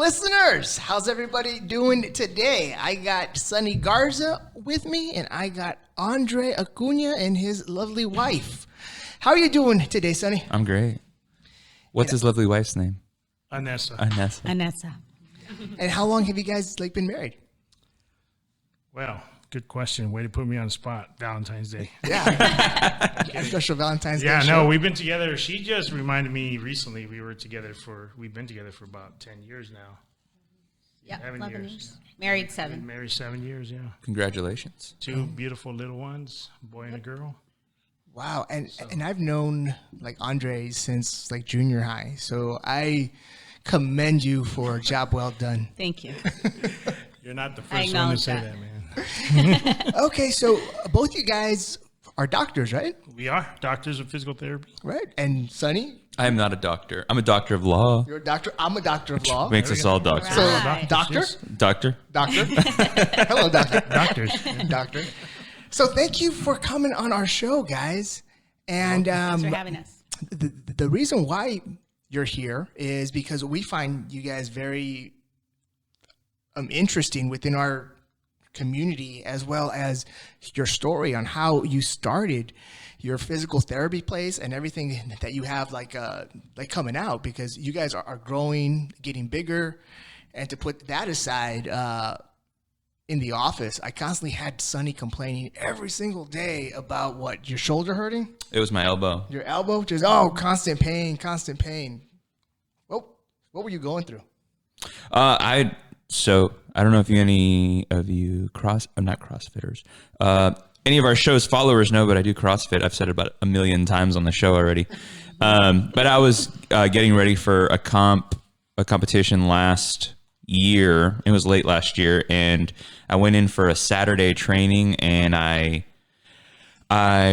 listeners, how's everybody doing today? I got Sonny Garza with me, and I got Andre Acuna and his lovely wife. How are you doing today, Sonny? I'm great. What's his lovely wife's name? Anessa. And how long have you guys been married? Well, good question. Way to put me on the spot. Valentine's Day. Yeah. A special Valentine's Day. Yeah, show. no, we've been together. She just reminded me recently we've been together for about 10 years now. Yeah, 11 years. Married 7. Married 7 years, yeah. Congratulations. 2 beautiful little ones, a boy and a girl. Wow, and I've known Andre since junior high, so I commend you for a job well done. Thank you. You're not the first one to say that, man. Okay, so both you guys are doctors, right? We are doctors of physical therapy. Right, and Sonny? I am not a doctor. I'm a doctor of law. You're a doctor. I'm a doctor of law. Makes us all doctors. So, Right. doctor? Doctor? Doctor? Hello, doctor. Doctors. Doctor. So thank you for coming on our show, guys. And Thanks for having us. the reason why you're here is because we find you guys very interesting within our community, as well as your story on how you started your physical therapy place and everything that you have coming out, because you guys are growing, getting bigger. And to put that aside, in the office, I constantly had Sonny complaining every single day about your shoulder hurting? It was my elbow. Your elbow? Just, constant pain. Well, what were you going through? So I don't know if any of you not CrossFitters. Any of our show's followers know, but I do CrossFit. I've said it about 1 million times on the show already. But I was getting ready for a competition last year. It was late last year, and I went in for a Saturday training, and I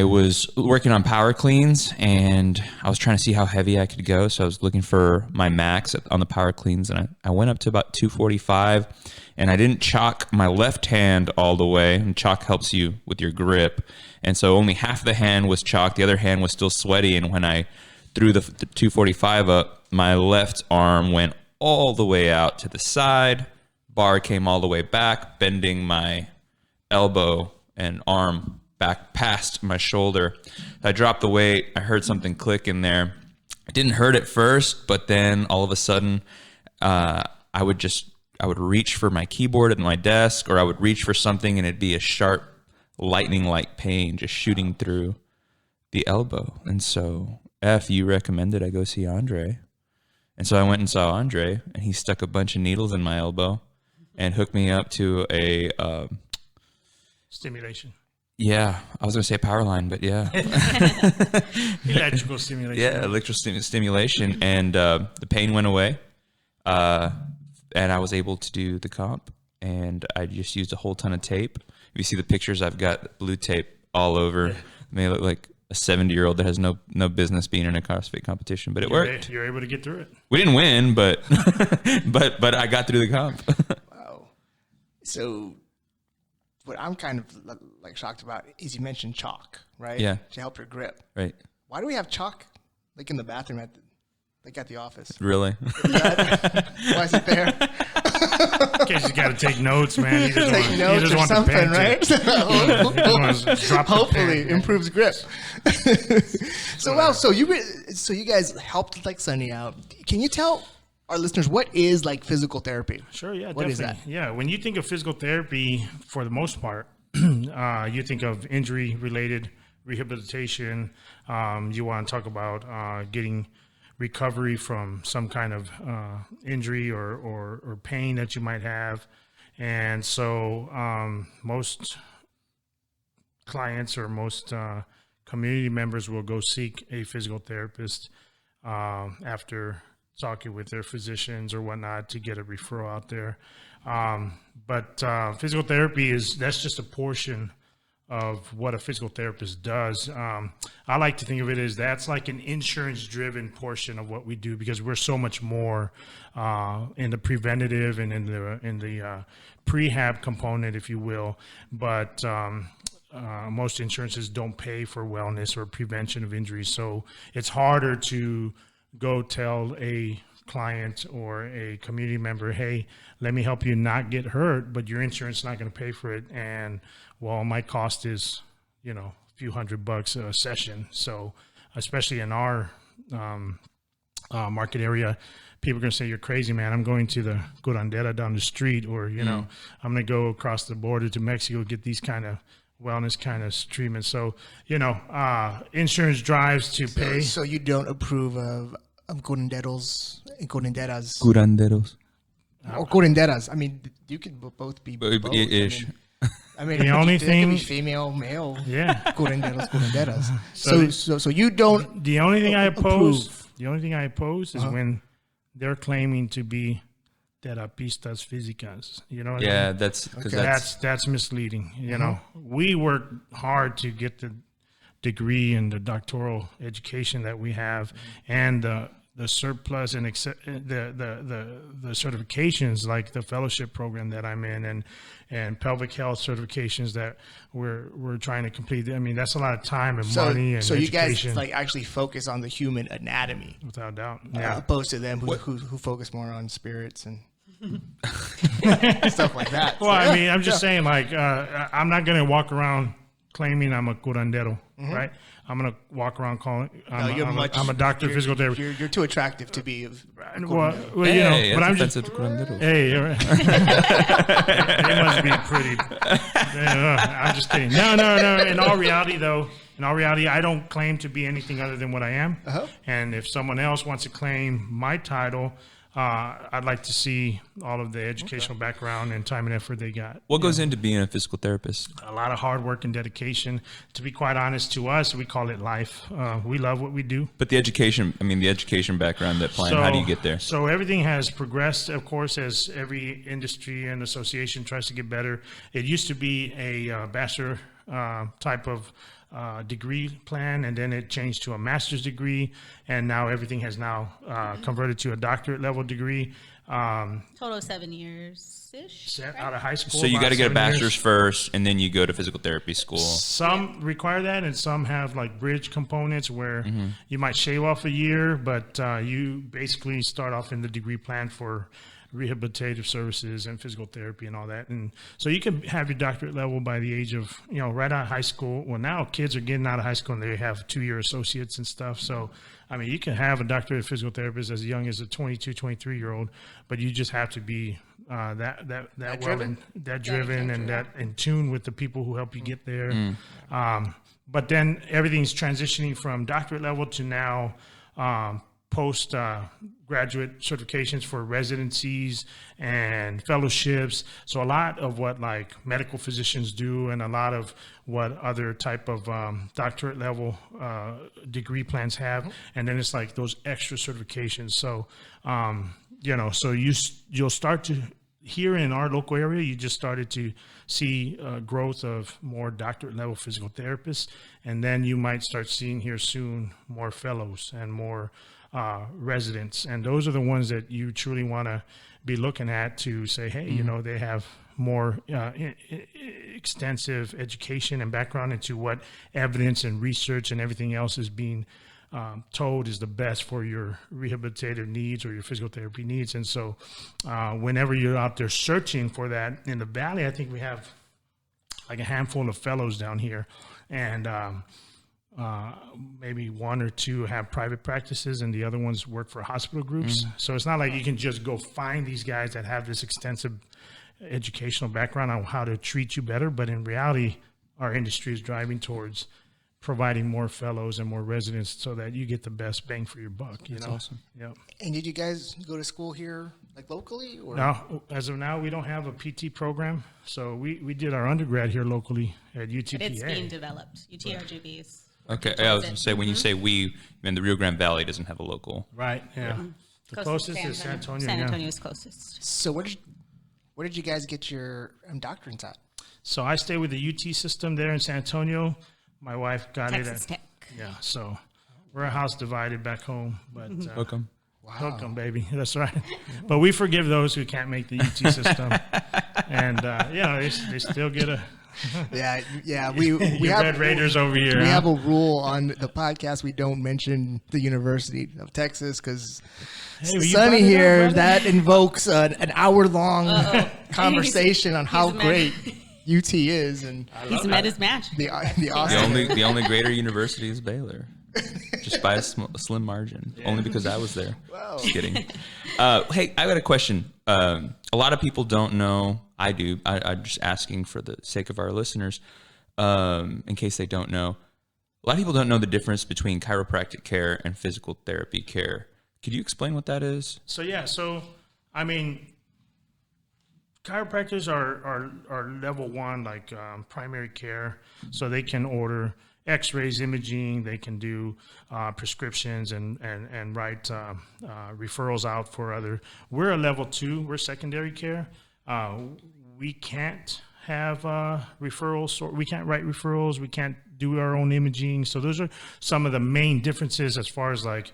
was working on power cleans, and I was trying to see how heavy I could go. So I was looking for my max on the power cleans, and I went up to about 245, and I didn't chalk my left hand all the way, and chalk helps you with your grip. And so only half the hand was chalked. The other hand was still sweaty. And when I threw the 245 up, my left arm went all the way out to the side. Bar came all the way back, bending my elbow and arm back past my shoulder. I dropped the weight. I heard something click in there. It didn't hurt at first, but then all of a sudden, I would reach for my keyboard at my desk, or I would reach for something, and it'd be a sharp, lightning-like pain just shooting through the elbow. And so, you recommended I go see Andre. And so I went and saw Andre, and he stuck a bunch of needles in my elbow and hooked me up to a Stimulation. Yeah, I was going to say power line, but yeah. Electrical stimulation. Yeah, electrical stimulation, and the pain went away, and I was able to do the comp, and I just used a whole ton of tape. If you see the pictures, I've got blue tape all over. It may look like a 70-year-old that has no business being in a CrossFit competition, but it worked. You're able to get through it. We didn't win, but but I got through the comp. Wow. So what I'm kind of shocked about is you mentioned chalk, right? Yeah. To help your grip. Right. Why do we have chalk in the bathroom at the office? Really? Why is it there? In case you got to take notes, man. You just Take want, notes you just or want something, the pen right? Hopefully improves grip. So you guys helped Sonny out. Can you tell our listeners what is physical therapy? Sure, yeah, What definitely. is that? Yeah, when you think of physical therapy, for the most part, you think of injury-related rehabilitation. You want to talk about getting recovery from some kind of injury or pain that you might have. And so most clients or most community members will go seek a physical therapist after talking with their physicians or whatnot to get a referral out there. But physical therapy that's just a portion of what a physical therapist does. I like to think of it as that's like an insurance-driven portion of what we do, because we're so much more in the preventative and in the prehab component, if you will. But most insurances don't pay for wellness or prevention of injuries, so it's harder to go tell a client or a community member, hey, let me help you not get hurt, but your insurance is not going to pay for it. And well, my cost is, a few $100 a session. So especially in our market area, people are going to say, you're crazy, man. I'm going to the curandera down the street, or, I'm going to go across the border to Mexico, get these kind of wellness kind of treatments. So, insurance drives to pay. So you don't approve of curanderos and curanderas? Curanderos. Or curanderas. I mean, you could both be both. Ish. I mean, the only thing, could be female, male. Yeah. Curanderos, curanderas. So you don't. The only thing I oppose. approve. The only thing I oppose is when they're claiming to be terapistas físicas. You know what I mean? That's misleading. We work hard to get the degree and the doctoral education that we have, and the surplus and the certifications, like the fellowship program that I'm in, and pelvic health certifications that we're trying to complete. I mean, that's a lot of time and money and so education. You guys actually focus on the human anatomy, without doubt, opposed to them who focus more on spirits and stuff like that. Well, I mean, I'm just saying, I'm not going to walk around claiming I'm a curandero, right? I'm going to walk around calling I'm a doctor of physical therapy. You're too attractive to be. But I'm just. Hey, you're right. It must be pretty. I'm just kidding. No. In all reality, I don't claim to be anything other than what I am. And if someone else wants to claim my title, I'd like to see all of the educational background and time and effort they got. What goes into being a physical therapist? A lot of hard work and dedication. To be quite honest, to us, we call it life. We love what we do. But the education background that plan, how do you get there? So everything has progressed, of course, as every industry and association tries to get better. It used to be a bachelor type of degree plan, and then it changed to a master's degree, and now everything has converted to a doctorate level degree. Total 7 years-ish. Out of high school. So you got to get a bachelor's first, and then you go to physical therapy school. Some require that, and some have bridge components where you might shave off a year, but you basically start off in the degree plan for rehabilitative services and physical therapy and all that. And so you can have your doctorate level by the age of, right out of high school. Well, now kids are getting out of high school and they have 2-year associates and stuff. So, I mean, you can have a doctorate of physical therapist as young as a 22, 23-year-old, but you just have to be that driven and that in tune with the people who help you get there. But then everything's transitioning from doctorate level to now post graduate certifications for residencies and fellowships. So a lot of what medical physicians do, and a lot of what other type of doctorate level degree plans have, and then it's those extra certifications. So so you'll start to, here in our local area, you just started to see growth of more doctorate level physical therapists, and then you might start seeing here soon more fellows and more residents, and those are the ones that you truly want to be looking at to say, hey, they have more extensive education and background into what evidence and research and everything else is being told is the best for your rehabilitative needs or your physical therapy needs. And so whenever you're out there searching for that in the Valley, I think we have a handful of fellows down here, and maybe 1 or 2 have private practices, and the other ones work for hospital groups. So it's not like you can just go find these guys that have this extensive educational background on how to treat you better. But in reality, our industry is driving towards providing more fellows and more residents so that you get the best bang for your buck. That's awesome. Yeah. And did you guys go to school here, locally? Or? No, as of now, we don't have a PT program. So we did our undergrad here locally at UTPA. But it's being developed. UTRGB's. Okay, I was going to say, when you say we, the Rio Grande Valley doesn't have a local. Right, yeah. The closest is San Antonio. San Antonio is closest. So where did you guys get your doctorates at? So I stay with the UT system there in San Antonio. My wife got Texas it Tech. Yeah, so we're a house divided back home. But Welcome. Wow. Welcome, baby. That's right. But we forgive those who can't make the UT system. And, they still get Yeah. We Your have Red Raiders over here. we huh? have a rule on the podcast. We don't mention the University of Texas because Hey, well, you Sonny brought it up, here, brother. that invokes an hour-long conversation on how he's great UT is, and He's met his match. the The Austin. only greater university is Baylor, just by a slim margin. Only because I was there. Wow. Just kidding. Hey, I got a question. A lot of people don't know. I do. I'm just asking for the sake of our listeners, in case they don't know. A lot of people don't know the difference between chiropractic care and physical therapy care. Could you explain what that is? So I mean, chiropractors are level one, like primary care, so they can order X-rays, imaging. They can do prescriptions and write referrals out for other. We're a level two. We're secondary care. We can't have referrals, or we can't write referrals. We can't do our own imaging. So those are some of the main differences as far as like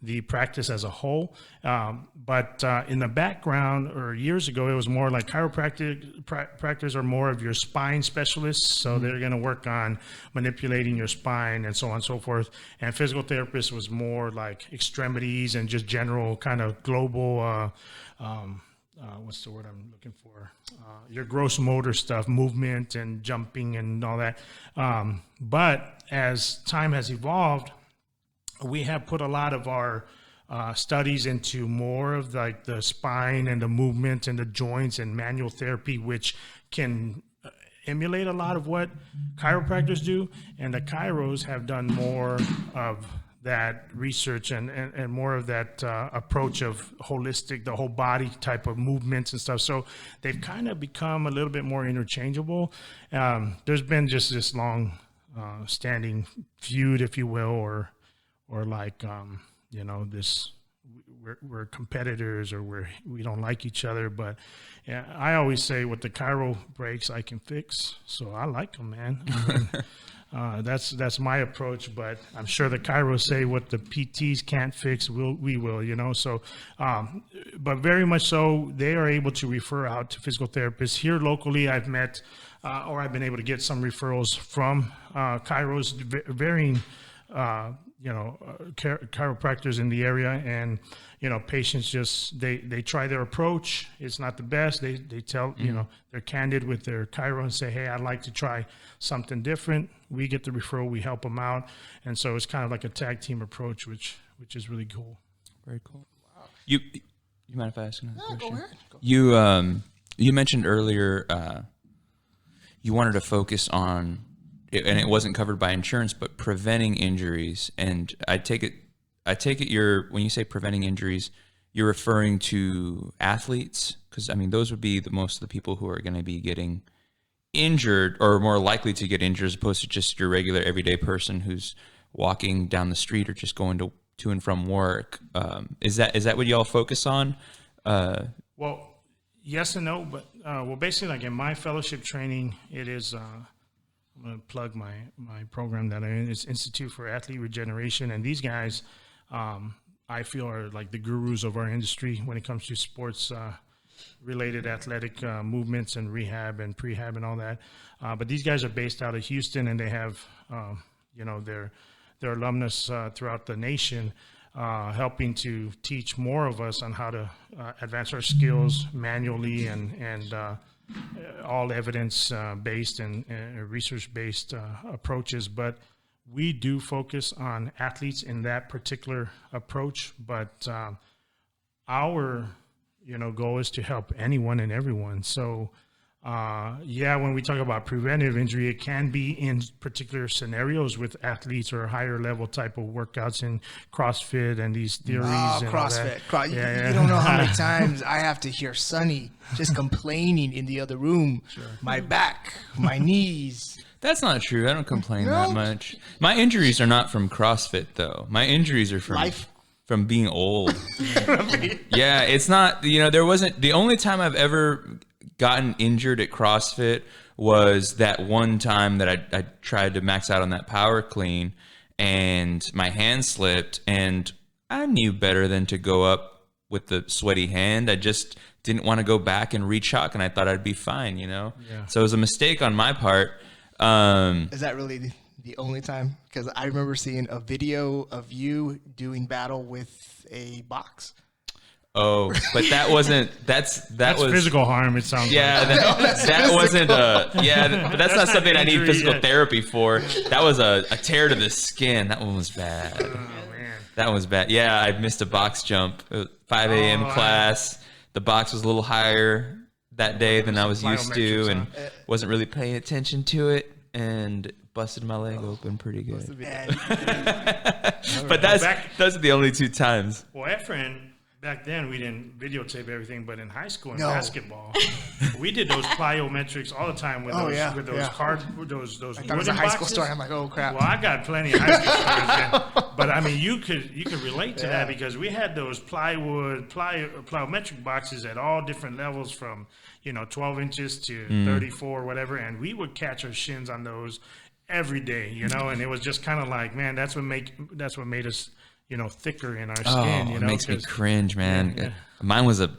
the practice as a whole. But in the background, or years ago, it was more like chiropractors are more of your spine specialists. So they're going to work on manipulating your spine and so on and so forth. And physical therapists was more like extremities and just general kind of global, what's the word I'm looking for? Your gross motor stuff, movement and jumping and all that. But as time has evolved, we have put a lot of our studies into more of like the spine and the movement and the joints and manual therapy, which can emulate a lot of what chiropractors do. And the chiros have done more of that research and more of that approach of holistic, the whole body type of movements and stuff. So they've kind of become a little bit more interchangeable. There's been just this long standing feud, if you will, or like, this, we're competitors, or we don't like each other. But yeah, I always say what the chiro breaks, I can fix. So I like them, man. I mean, that's my approach, but I'm sure the chiros say what the PTs can't fix, we will, So, but very much so, they are able to refer out to physical therapists. Here locally, I've met, or I've been able to get some referrals from chiros, varying chiropractors in the area, and patients just they try their approach. It's not the best. They tell they're candid with their chiro and say, hey, I'd like to try something different. We get the referral, we help them out, and so it's kind of like a tag team approach, which is really cool. Very cool. Wow. You mind if I ask another question? Go ahead. You mentioned earlier you wanted to focus on, and it wasn't covered by insurance, but preventing injuries. And I take it when you say preventing injuries, you're referring to athletes, because I mean those would be most of the people who are going to be getting injured, or more likely to get injured, as opposed to just your regular everyday person who's walking down the street or just going to and from work. Is that what y'all focus on? Well, yes and no, but basically, like in my fellowship training, it is. I'm going to plug my program that I'm in. It's Institute for Athlete Regeneration. And these guys, I feel, are like the gurus of our industry when it comes to sports related athletic movements and rehab and prehab and all that. But these guys are based out of Houston, and they have, their alumnus throughout the nation, helping to teach more of us on how to advance our skills manually and all evidence based and research based approaches. But we do focus on athletes in that particular approach. But our goal is to help anyone and everyone. So when we talk about preventive injury, it can be in particular scenarios with athletes or higher level type of workouts in CrossFit and these theories. Oh, and all CrossFit. that. You don't know how many times I have to hear Sonny just complaining in the other room. Sure. My back, my knees. That's not true. I don't complain No? that much. My injuries are not from CrossFit, though. My injuries are from Life. From being old. Yeah, it's not, there wasn't, the only time I've ever gotten injured at CrossFit was that one time that I tried to max out on that power clean, and my hand slipped, and I knew better than to go up with the sweaty hand. I just didn't want to go back and re-chalk, and I thought I'd be fine, you know? Yeah. So it was a mistake on my part. Is that really the only time? Because I remember seeing a video of you doing battle with a box. Oh, but that wasn't, that was physical harm, it sounds yeah, like. that wasn't but that's not something I need injury physical yet. therapy for. That was a tear to the skin. That one was bad. Oh, man. That was bad. Yeah, I missed a box jump. 5 a.m. Oh, class. The box was a little higher that day than I was used to, Plyometrics, and wasn't really paying attention to it, and busted my leg open pretty good. But those are the only 2 times. Well, Ef'n, back then we didn't videotape everything, but in high school in No. basketball, we did those plyometrics all the time with Oh, those yeah, with those yeah. card those I thought wooden it was a high school boxes. story. I'm like, oh crap. Well, I got plenty of high school stories then. But I mean, you could relate to that because we had those plyometric boxes at all different levels from 12 inches to 34, whatever, and we would catch our shins on those every day, and it was just kind of like, man, that's what made us thicker in our skin. It makes me 'cause- cringe, man. Yeah. Mine was it's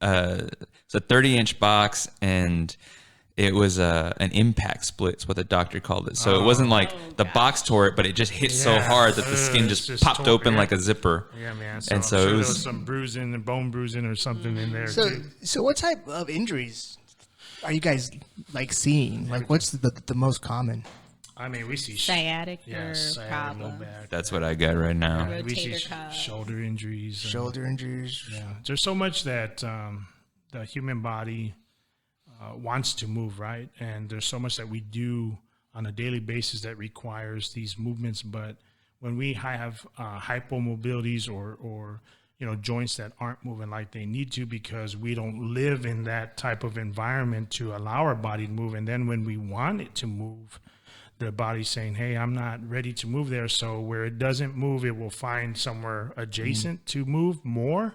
a 30-inch box, and it was an impact split. It's what the doctor called it. So it wasn't like the box tore it, but it just hit so Yeah. hard that the skin It's just popped tore, open yeah. like a zipper. Yeah, man. And so I'm it sure was- there was some bruising and bone bruising or something in there too. So what type of injuries are you guys like seeing? Like, what's the most common? I mean, we see Sciatic yeah, sciatic, low problem. back. That's what I got right now. We see Rotator cuff. shoulder injuries. and- Shoulder injuries. Yeah, there's so much that the human body wants to move, right? And there's so much that we do on a daily basis that requires these movements. But when we have hypomobilities or joints that aren't moving like they need to because we don't live in that type of environment to allow our body to move, and then when we want it to move, the body's saying, hey, I'm not ready to move there. So where it doesn't move, it will find somewhere adjacent to move more.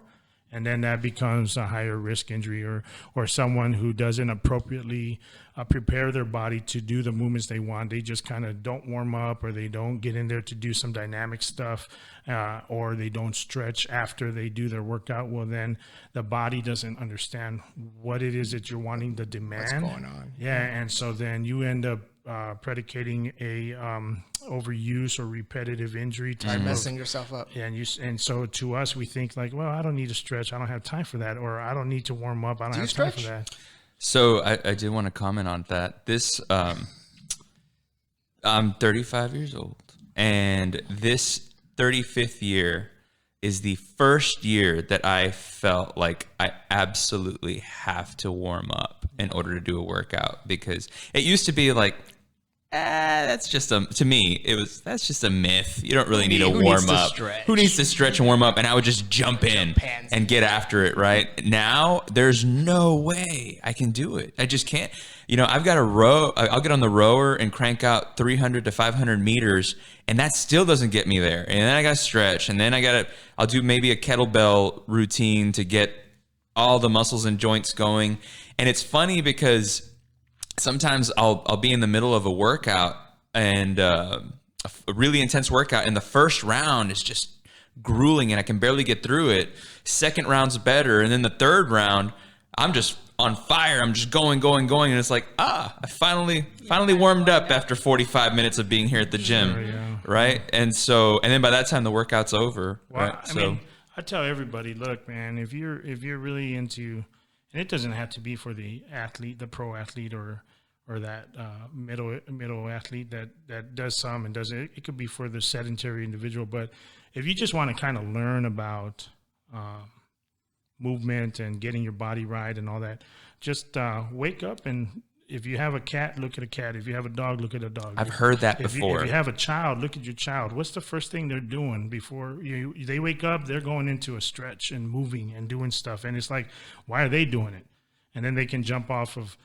And then that becomes a higher risk injury, or someone who doesn't appropriately prepare their body to do the movements they want. They just kind of don't warm up, or they don't get in there to do some dynamic stuff, or they don't stretch after they do their workout. Well, then the body doesn't understand what it is that you're wanting to demand. What's going on? Yeah, and so then you end up predicating a overuse or repetitive injury type of Messing yourself up. yeah, and so to us, we think like, well, I don't need to stretch. I don't have time for that. Or I don't need to warm up. I don't Do you have time stretch? for that. So I did want to comment on that. This I'm 35 years old, and this 35th year is the first year that I felt like I absolutely have to warm up in order to do a workout, because it used to be like, that's just to me, that's just a myth. You don't really need to Who warm needs to up. stretch? Who needs to stretch and warm up? And I would just jump in hands and get after it, right? Now, there's no way I can do it. I just can't. I've got a row. I'll get on the rower and crank out 300 to 500 meters, and that still doesn't get me there. And then I got to stretch, and then I'll do maybe a kettlebell routine to get all the muscles and joints going. And it's funny because sometimes I'll be in the middle of a workout, and a really intense workout, and the first round is just grueling and I can barely get through it. Second round's better, and then the third round, I'm just on fire. I'm just going, and it's like, I finally warmed up after 45 minutes of being here at the gym, right? And then by that time the workout's over. Well, right? I mean, I tell everybody, look, man, if you're really into, and it doesn't have to be for the athlete, the pro athlete, or that middle athlete that does some and does it. It could be for the sedentary individual. But if you just want to kind of learn about movement and getting your body right and all that, just wake up, and if you have a cat, look at a cat. If you have a dog, look at a dog. I've heard that If before. you have a child, look at your child. What's the first thing they're doing before they wake up? They're going into a stretch and moving and doing stuff. And it's like, why are they doing it? And then they can jump off of,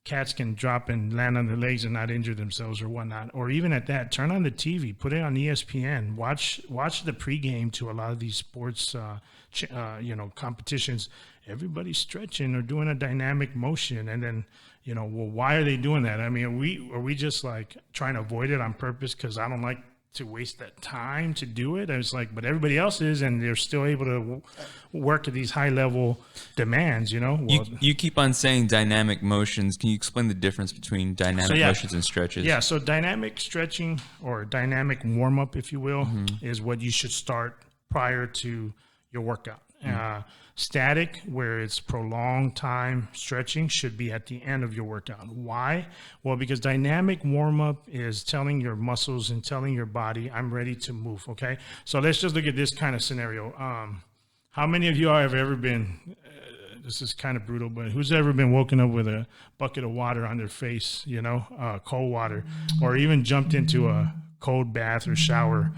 cats can drop and land on their legs and not injure themselves or whatnot. Or even at that, turn on the TV, put it on ESPN, watch the pregame to a lot of these sports, competitions. Everybody's stretching or doing a dynamic motion. And then, well, why are they doing that? I mean, are we just like trying to avoid it on purpose because I don't like to waste that time to do it. I was like, but everybody else is, and they're still able to work at these high level demands, you know? Well, You keep on saying dynamic motions. Can you explain the difference between dynamic motions and stretches? Yeah, so dynamic stretching or dynamic warm up, if you will, is what you should start prior to your workout. Static, where it's prolonged time stretching, should be at the end of your workout. Why? Well, because dynamic warm up is telling your muscles and telling your body, I'm ready to move. Okay. So let's just look at this kind of scenario. How many of you have ever been, this is kind of brutal, but who's ever been woken up with a bucket of water on their face, you know, cold water, or even jumped into a cold bath or shower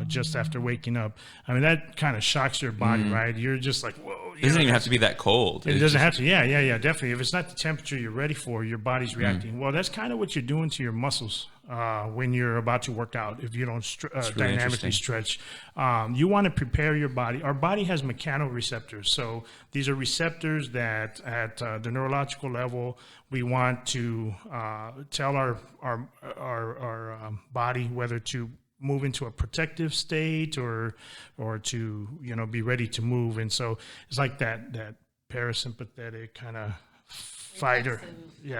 just after waking up? I mean, that kind of shocks your body, right? You're just like, whoa. It doesn't even have to be that cold. It doesn't have to. Yeah, definitely. If it's not the temperature you're ready for, your body's reacting. Well, that's kind of what you're doing to your muscles when you're about to work out. If you don't really dynamically stretch, you want to prepare your body. Our body has mechanoreceptors. So these are receptors that at the neurological level, we want to tell our body whether to move into a protective state or to, you know, be ready to move. And so it's like that parasympathetic kind of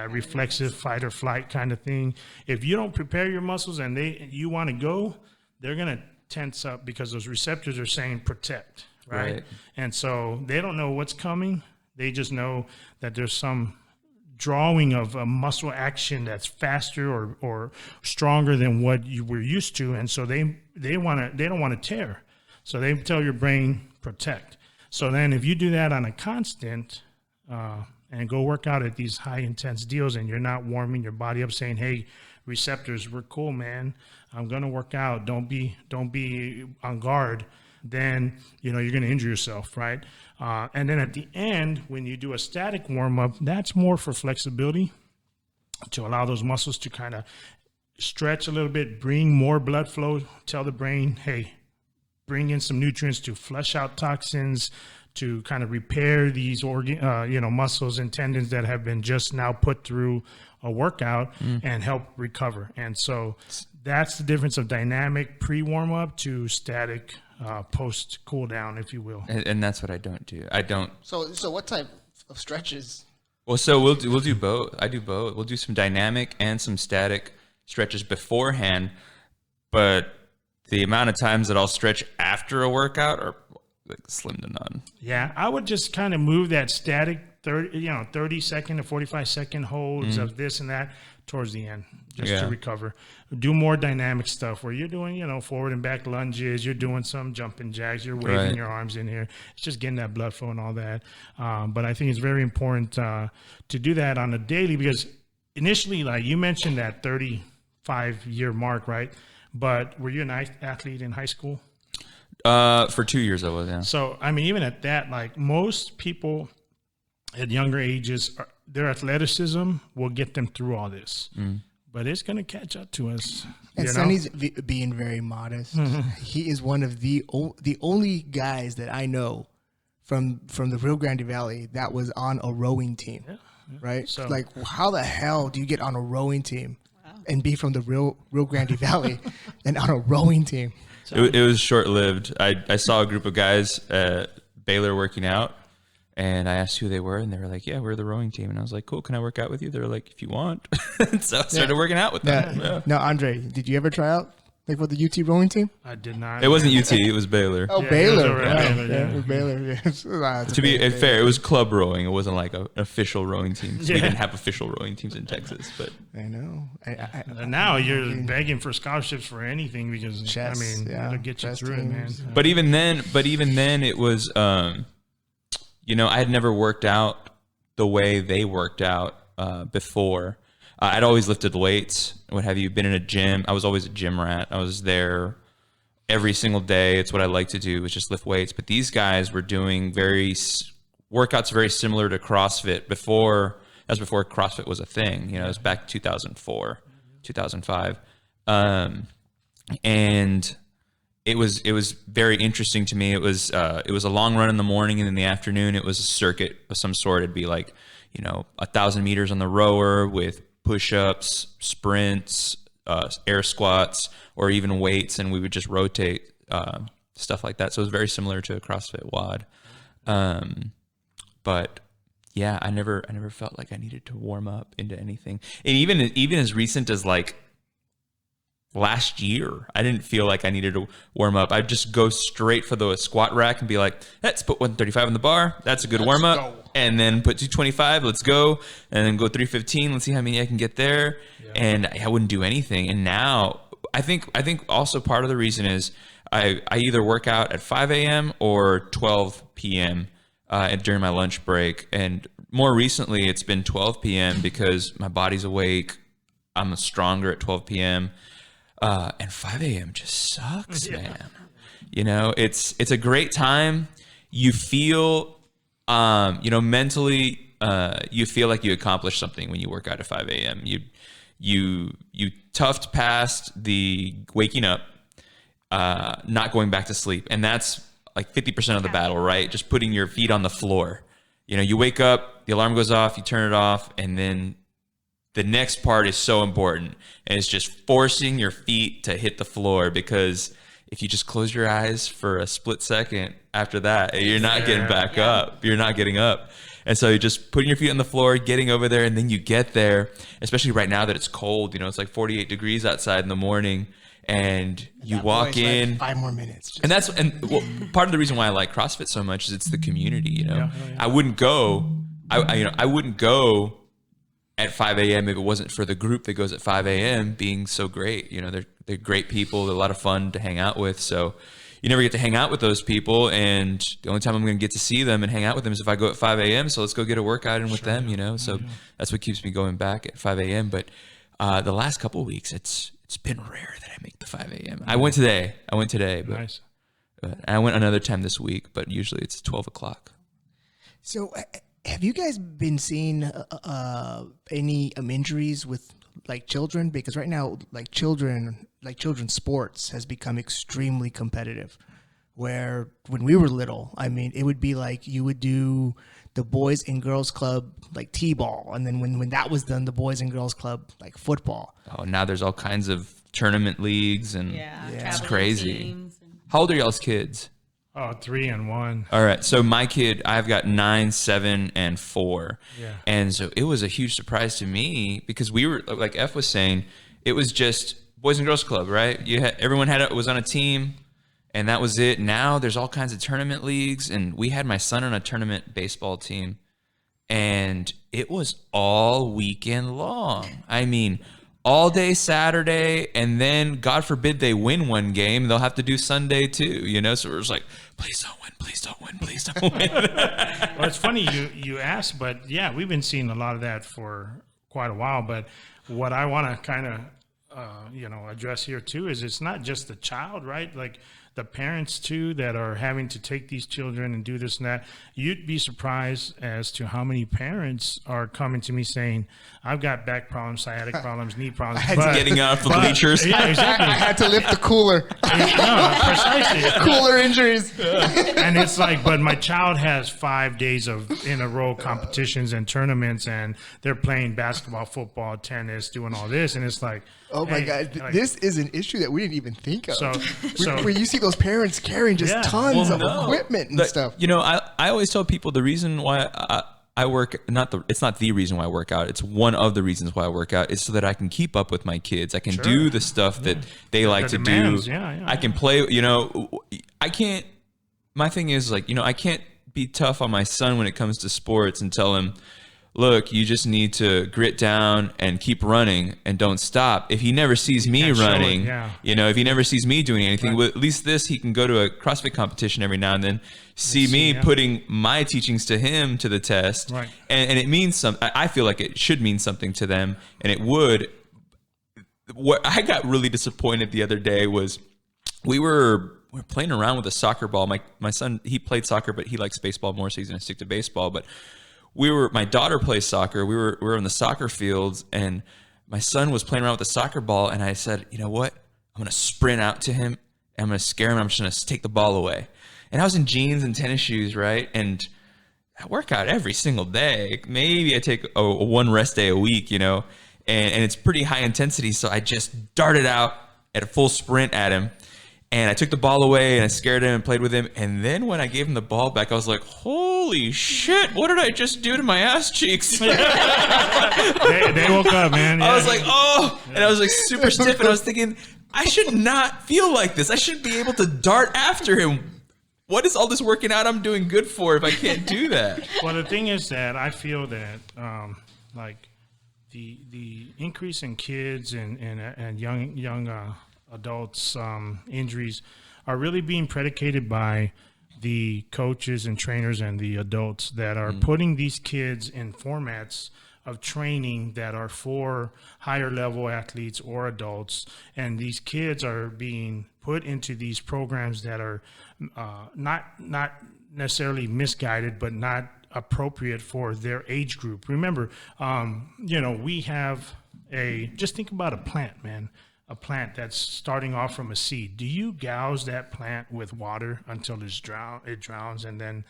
reflexive fight or flight kind of thing. If you don't prepare your muscles and you want to go, they're going to tense up because those receptors are saying protect, right? And so they don't know what's coming. They just know that there's some drawing of a muscle action that's faster or stronger than what you were used to, and so they don't want to tear, so they tell your brain protect. So then if you do that on a constant and go work out at these high intense deals, and you're not warming your body up, saying, hey, receptors, we're cool, man, I'm gonna work out, don't be on guard, then you're going to injure yourself, right? And then at the end, when you do a static warm-up, that's more for flexibility, to allow those muscles to kind of stretch a little bit, bring more blood flow, tell the brain, hey, bring in some nutrients to flush out toxins, to kind of repair these muscles and tendons that have been just now put through a workout and help recover. And so that's the difference of dynamic pre-warm-up to static post cool down, if you will. And that's what I don't do. I don't. So what type of stretches? Well, so we'll do both. I do both. We'll do some dynamic and some static stretches beforehand, but the amount of times that I'll stretch after a workout are like slim to none. Yeah, I would just kind of move that static 30 second to 45 second holds of this and that towards the end, just to recover. Do more dynamic stuff where you're doing, forward and back lunges, you're doing some jumping jacks, you're waving your arms in here. It's just getting that blood flow and all that. But I think it's very important to do that on a daily, because initially, like you mentioned that 35-year mark, right? But were you an athlete in high school? For 2 years I was, yeah. So, I mean, even at that, like most people at younger ages, their athleticism will get them through all this. But it's going to catch up to us. And Sonny's being very modest. He is one of the only guys that I know from the Rio Grande Valley that was on a rowing team, right? So, like, how the hell do you get on a rowing team and be from the Rio Grande Valley and on a rowing team? It was short-lived. I saw a group of guys at Baylor working out, and I asked who they were, and they were like, yeah, we're the rowing team. And I was like, cool, can I work out with you? They were like, if you want. So I started working out with them. Now, Andre, did you ever try out like for the UT rowing team? I did not. It wasn't UT, it was Baylor. Oh, Baylor. Baylor. It was Baylor. To be fair, it was club rowing. It wasn't like an official rowing team. We didn't have official rowing teams in Texas. But I know. And now you're begging for scholarships for anything because, it'll get you through teams. it, man. But even then, it was, I had never worked out the way they worked out before. I'd always lifted weights. What have you? Been in a gym. I was always a gym rat. I was there every single day. It's what I like to do, is just lift weights. But these guys were doing workouts very similar to CrossFit before CrossFit was a thing. It was back 2004, 2005. And it was very interesting to me. It was a long run in the morning, and in the afternoon it was a circuit of some sort. It'd be like, 1,000 meters on the rower with push-ups, sprints, air squats or even weights, and we would just rotate stuff like that. So it was very similar to a CrossFit WOD. But yeah, I never felt like I needed to warm up into anything. And even as recent as like last year, I didn't feel like I needed to warm up. I'd just go straight for the squat rack and be like, let's put 135 on the bar. That's a good warm up. go. And then put 225. Let's go. And then go 315. Let's see how many I can get there. Yeah. And I wouldn't do anything. And now I think also part of the reason is I either work out at 5 a.m. or 12 p.m. During my lunch break. And more recently, it's been 12 p.m. because my body's awake. I'm stronger at 12 p.m. And 5 a.m. just sucks, man. You know, it's a great time. You feel, mentally, you feel like you accomplished something when you work out at 5 a.m. You toughed past the waking up, not going back to sleep. And that's like 50% of the battle, right? Just putting your feet on the floor. You know, you wake up, the alarm goes off, you turn it off, and then the next part is so important, and it's just forcing your feet to hit the floor, because if you just close your eyes for a split second after that, you're not getting back up. You're not getting up. And so you're just putting your feet on the floor, getting over there, and then you get there, especially right now that it's cold. You know, it's like 48 degrees outside in the morning, and you walk in. Like 5 more minutes. And part of the reason why I like CrossFit so much is it's the community, you know. I wouldn't go, I wouldn't go at 5 a.m. if it wasn't for the group that goes at 5 a.m. being so great. You know, they're great people. They're a lot of fun to hang out with. So you never get to hang out with those people. And the only time I'm going to get to see them and hang out with them is if I go at 5 a.m. So let's go get a workout in with them, you know. So that's what keeps me going back at 5 a.m. But the last couple of weeks, it's been rare that I make the 5 a.m. I went today, but, Nice. But I went another time this week, but usually it's 12 o'clock. So have you guys been seeing any injuries with like children? Because right now, like children's sports has become extremely competitive. Where when we were little, I mean, it would be like you would do the boys and girls club like t-ball, and then when that was done, the boys and girls club like football. Oh, now there's all kinds of tournament leagues, and it's crazy. How old are y'all's kids? Oh, 3 and 1. All right. So my kid, I've got 9, 7, and 4. Yeah. And so it was a huge surprise to me because we were, like F was saying, it was just Boys and Girls Club, right? Everyone was on a team, and that was it. Now there's all kinds of tournament leagues, and we had my son on a tournament baseball team, and it was all weekend long. I mean, all day Saturday, and then God forbid they win one game, they'll have to do Sunday too, you know? So we're just like, please don't win, please don't win, please don't win. Well, it's funny you asked, but yeah, we've been seeing a lot of that for quite a while. But what I want to kind of, address here too is it's not just the child, right? Like the parents too that are having to take these children and do this and that. You'd be surprised as to how many parents are coming to me saying, I've got back problems, sciatic problems, knee problems. Getting out from bleachers. Yeah, exactly. I had to lift the cooler. No, precisely. Cooler injuries. And it's like, but my child has 5 days in a row competitions and tournaments, and they're playing basketball, football, tennis, doing all this. And it's like, oh my God, like, this is an issue that we didn't even think of. So where you see those parents carrying just tons of equipment and stuff. You know, I always tell people the reason why I work, it's not the reason why I work out. It's one of the reasons why I work out is so that I can keep up with my kids. I can do the stuff that they like to demands. do. Yeah. I can play, I can't, my thing is like, I can't be tough on my son when it comes to sports and tell him, look, you just need to grit down and keep running and don't stop. If he never sees me running, if he never sees me doing anything, well, at least he can go to a CrossFit competition every now and then, see me putting my teachings to him to the test. Right. And it means something. I feel like it should mean something to them, and it would. What I got really disappointed the other day was we were playing around with a soccer ball. My son, he played soccer, but he likes baseball more, so he's going to stick to baseball. But my daughter plays soccer. We were on the soccer fields, and my son was playing around with the soccer ball, and I said, you know what? I'm going to sprint out to him, and I'm going to scare him, and I'm just going to take the ball away. And I was in jeans and tennis shoes, right? And I work out every single day. Maybe I take a one rest day a week, and it's pretty high intensity. So I just darted out at a full sprint at him. And I took the ball away and I scared him and played with him. And then when I gave him the ball back, I was like, holy shit, what did I just do to my ass cheeks? They woke up, man. Yeah. I was like, oh, and I was like super stiff. And I was thinking, I should not feel like this. I should be able to dart after him. What is all this working out I'm doing good for if I can't do that? Well, the thing is that I feel that like the increase in kids and young adults injuries are really being predicated by the coaches and trainers and the adults that are putting these kids in formats of training that are for higher level athletes or adults, and these kids are being put into these programs that are not necessarily misguided, but not appropriate for their age group. Remember, we have just think about a plant, man. A plant that's starting off from a seed. Do you gouge that plant with water until it drowns, and then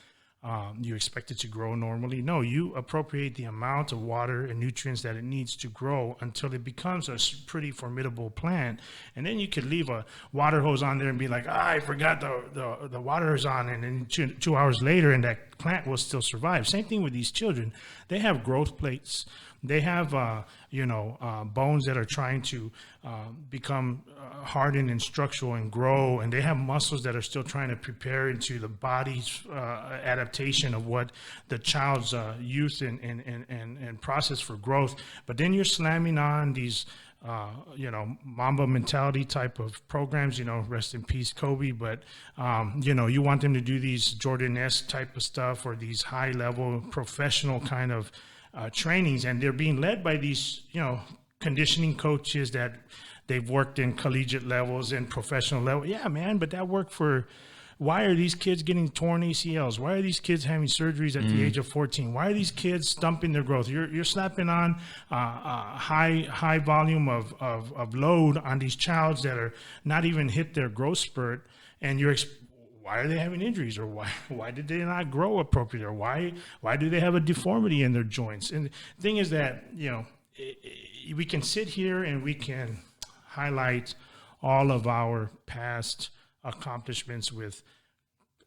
you expect it to grow normally? No, you appropriate the amount of water and nutrients that it needs to grow until it becomes a pretty formidable plant. And then you could leave a water hose on there and be like, I forgot the water is on, and then 2 hours later, and that plant will still survive. Same thing with these children. They have growth plates. They have, bones that are trying to become hardened and structural and grow, and they have muscles that are still trying to prepare into the body's adaptation of what the child's youth and process for growth. But then you're slamming on these, Mamba mentality type of programs, rest in peace, Kobe. But, you want them to do these Jordan-esque type of stuff or these high level professional kind of trainings, and they're being led by these, conditioning coaches that they've worked in collegiate levels and professional level. Yeah, man, but that worked for. Why are these kids getting torn ACLs? Why are these kids having surgeries at the age of 14? Why are these kids stumping their growth? You're slapping on high volume of load on these childs that are not even hit their growth spurt, and why are they having injuries, or why did they not grow appropriately, or why do they have a deformity in their joints? And the thing is that we can sit here and we can highlight all of our past accomplishments with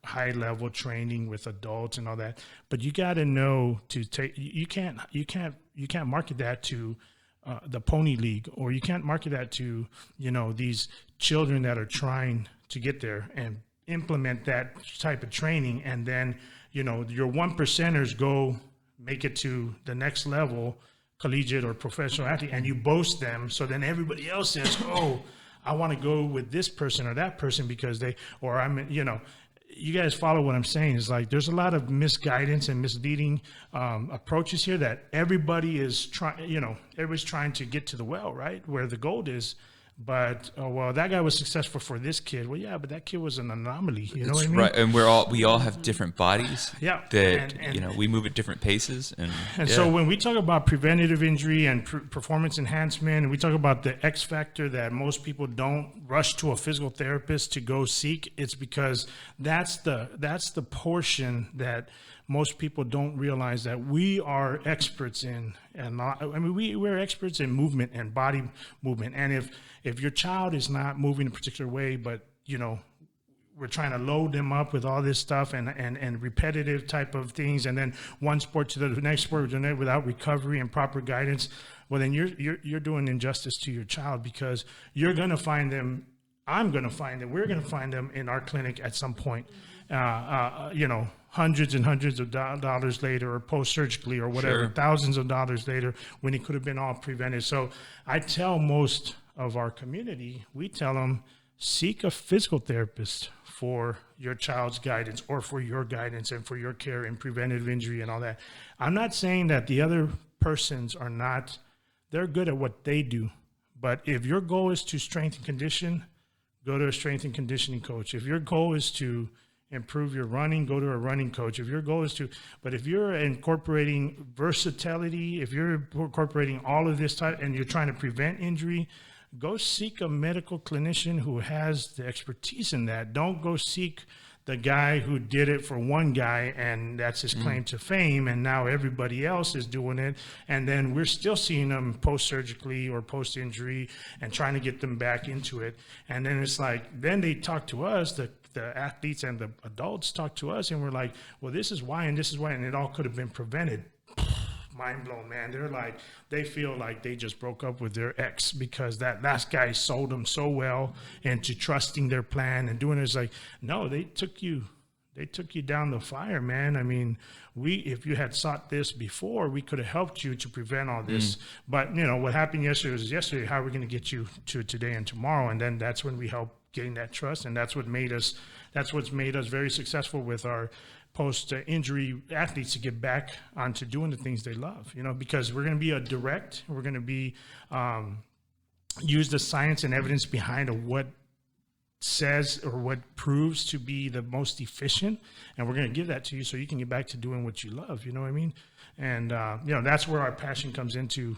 high level training with adults and all that, but you got to know to take. You can't market that to the Pony League, or you can't market that to these children that are trying to get there and implement that type of training, and then your 1%ers go make it to the next level, collegiate or professional athlete, and you boast them, so then everybody else says, oh, I want to go with this person or that person because you guys follow what I'm saying. Is like there's a lot of misguidance and misleading approaches here that everybody is everybody's trying to get to the well, right, where the gold is. But that guy was successful for this kid. Well, yeah, but that kid was an anomaly. You know what I mean? Right, and we all have different bodies. Yeah, that we move at different paces, and so when we talk about preventative injury and performance enhancement, and we talk about the X factor that most people don't rush to a physical therapist to go seek, it's because that's the portion that most people don't realize that we are experts in, and we're experts in movement and body movement. And if your child is not moving a particular way, but we're trying to load them up with all this stuff and repetitive type of things, and then one sport to the next sport without recovery and proper guidance, well, then you're doing injustice to your child, because you're going to find them. I'm going to find them. We're going to find them in our clinic at some point. Hundreds and hundreds of dollars later, or post-surgically or whatever, Sure. thousands of dollars later, when it could have been all prevented. So I tell most of our community, we tell them, seek a physical therapist for your child's guidance, or for your guidance and for your care in preventative injury and all that. I'm not saying that the other persons are not, they're good at what they do. But if your goal is to strengthen condition, go to a strength and conditioning coach. If your goal is to improve your running, go to a running coach. If your goal is but if you're incorporating versatility, if you're incorporating all of this type and you're trying to prevent injury, go seek a medical clinician who has the expertise in that. Don't go seek the guy who did it for one guy, and that's his claim to fame, and now everybody else is doing it, and then we're still seeing them post-surgically or post-injury and trying to get them back into it. And then it's like, then they talk to us, the athletes and the adults talk to us, and we're like, well, this is why, and this is why, and it all could have been prevented. Mind blown, man. They're like, they feel like they just broke up with their ex because that last guy sold them so well into trusting their plan and doing it. It's like, no, they took you down the fire, man. I mean, if you had sought this before, we could have helped you to prevent all this. But you know, what happened yesterday was yesterday. How are we going to get you to today and tomorrow? And then that's when we help getting that trust. And that's what's made us very successful with our post-injury athletes to get back onto doing the things they love, you know, because we're going to be we're going to be, use the science and evidence behind what says or what proves to be the most efficient. And we're going to give that to you so you can get back to doing what you love. You know what I mean? And, you know, that's where our passion comes into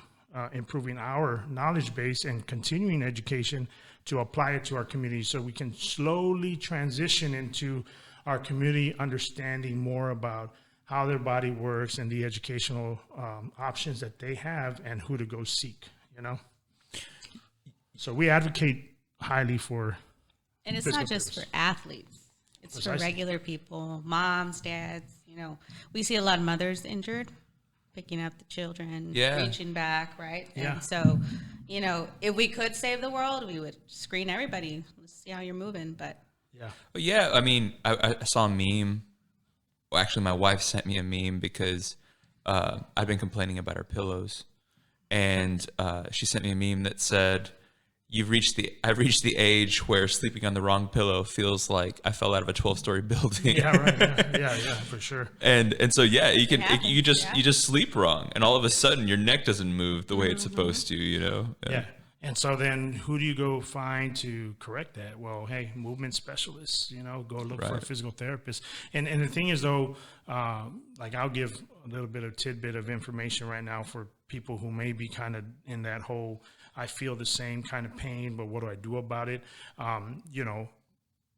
improving our knowledge base and continuing education to apply it to our community so we can slowly transition into our community understanding more about how their body works and the educational options that they have and who to go seek, you know? So we advocate highly for. And it's not just for athletes. It's for regular people, moms, dads, you know. We see a lot of mothers injured, picking up the children, reaching back, right? Yeah. And so, you know, if we could save the world, we would screen everybody. Let's see how you're moving, but. Yeah, I mean, I saw a meme. Well, actually, my wife sent me a meme because I've been complaining about our pillows, and she sent me a meme that said, I've reached the age where sleeping on the wrong pillow feels like I fell out of a 12-story building." Yeah, right. Yeah, for sure. And so you just sleep wrong, and all of a sudden your neck doesn't move the way it's supposed to, you know. Yeah. And so then who do you go find to correct that? Well, hey, movement specialists, you know, go look for a physical therapist. And the thing is, though, like I'll give a little bit of tidbit of information right now for people who may be kind of in that whole, I feel the same kind of pain, but what do I do about it? You know,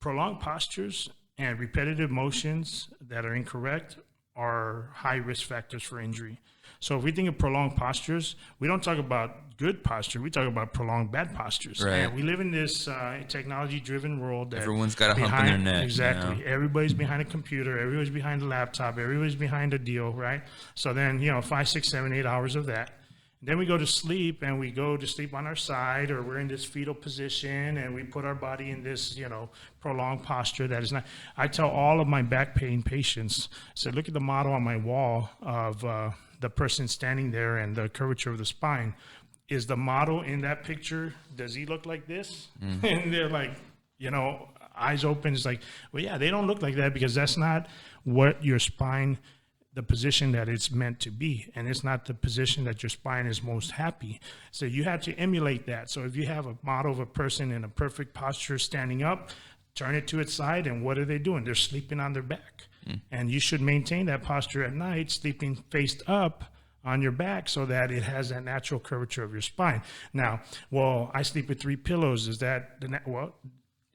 prolonged postures and repetitive motions that are incorrect are high risk factors for injury. So if we think of prolonged postures, we don't talk about good posture. We talk about prolonged bad postures. Right. And we live in this technology-driven world that everyone's got a hump in their neck. Exactly. You know? Everybody's behind a computer. Everybody's behind a laptop. Everybody's behind a deal, right? So then, you know, 5, 6, 7, 8 hours of that. Then we go to sleep, and we go to sleep on our side, or we're in this fetal position, and we put our body in this, you know, prolonged posture that is not. I tell all of my back pain patients, so look at the model on my wall of the person standing there and the curvature of the spine. Is the model in that picture, does he look like this? And they're like, you know, eyes open. It's like, well, yeah, they don't look like that because that's not what your spine, the position that it's meant to be. And it's not the position that your spine is most happy. So you have to emulate that. So if you have a model of a person in a perfect posture standing up, turn it to its side, and what are they doing? They're sleeping on their back. And you should maintain that posture at night, sleeping faced up on your back so that it has that natural curvature of your spine. Now, well, I sleep with 3 pillows. Is that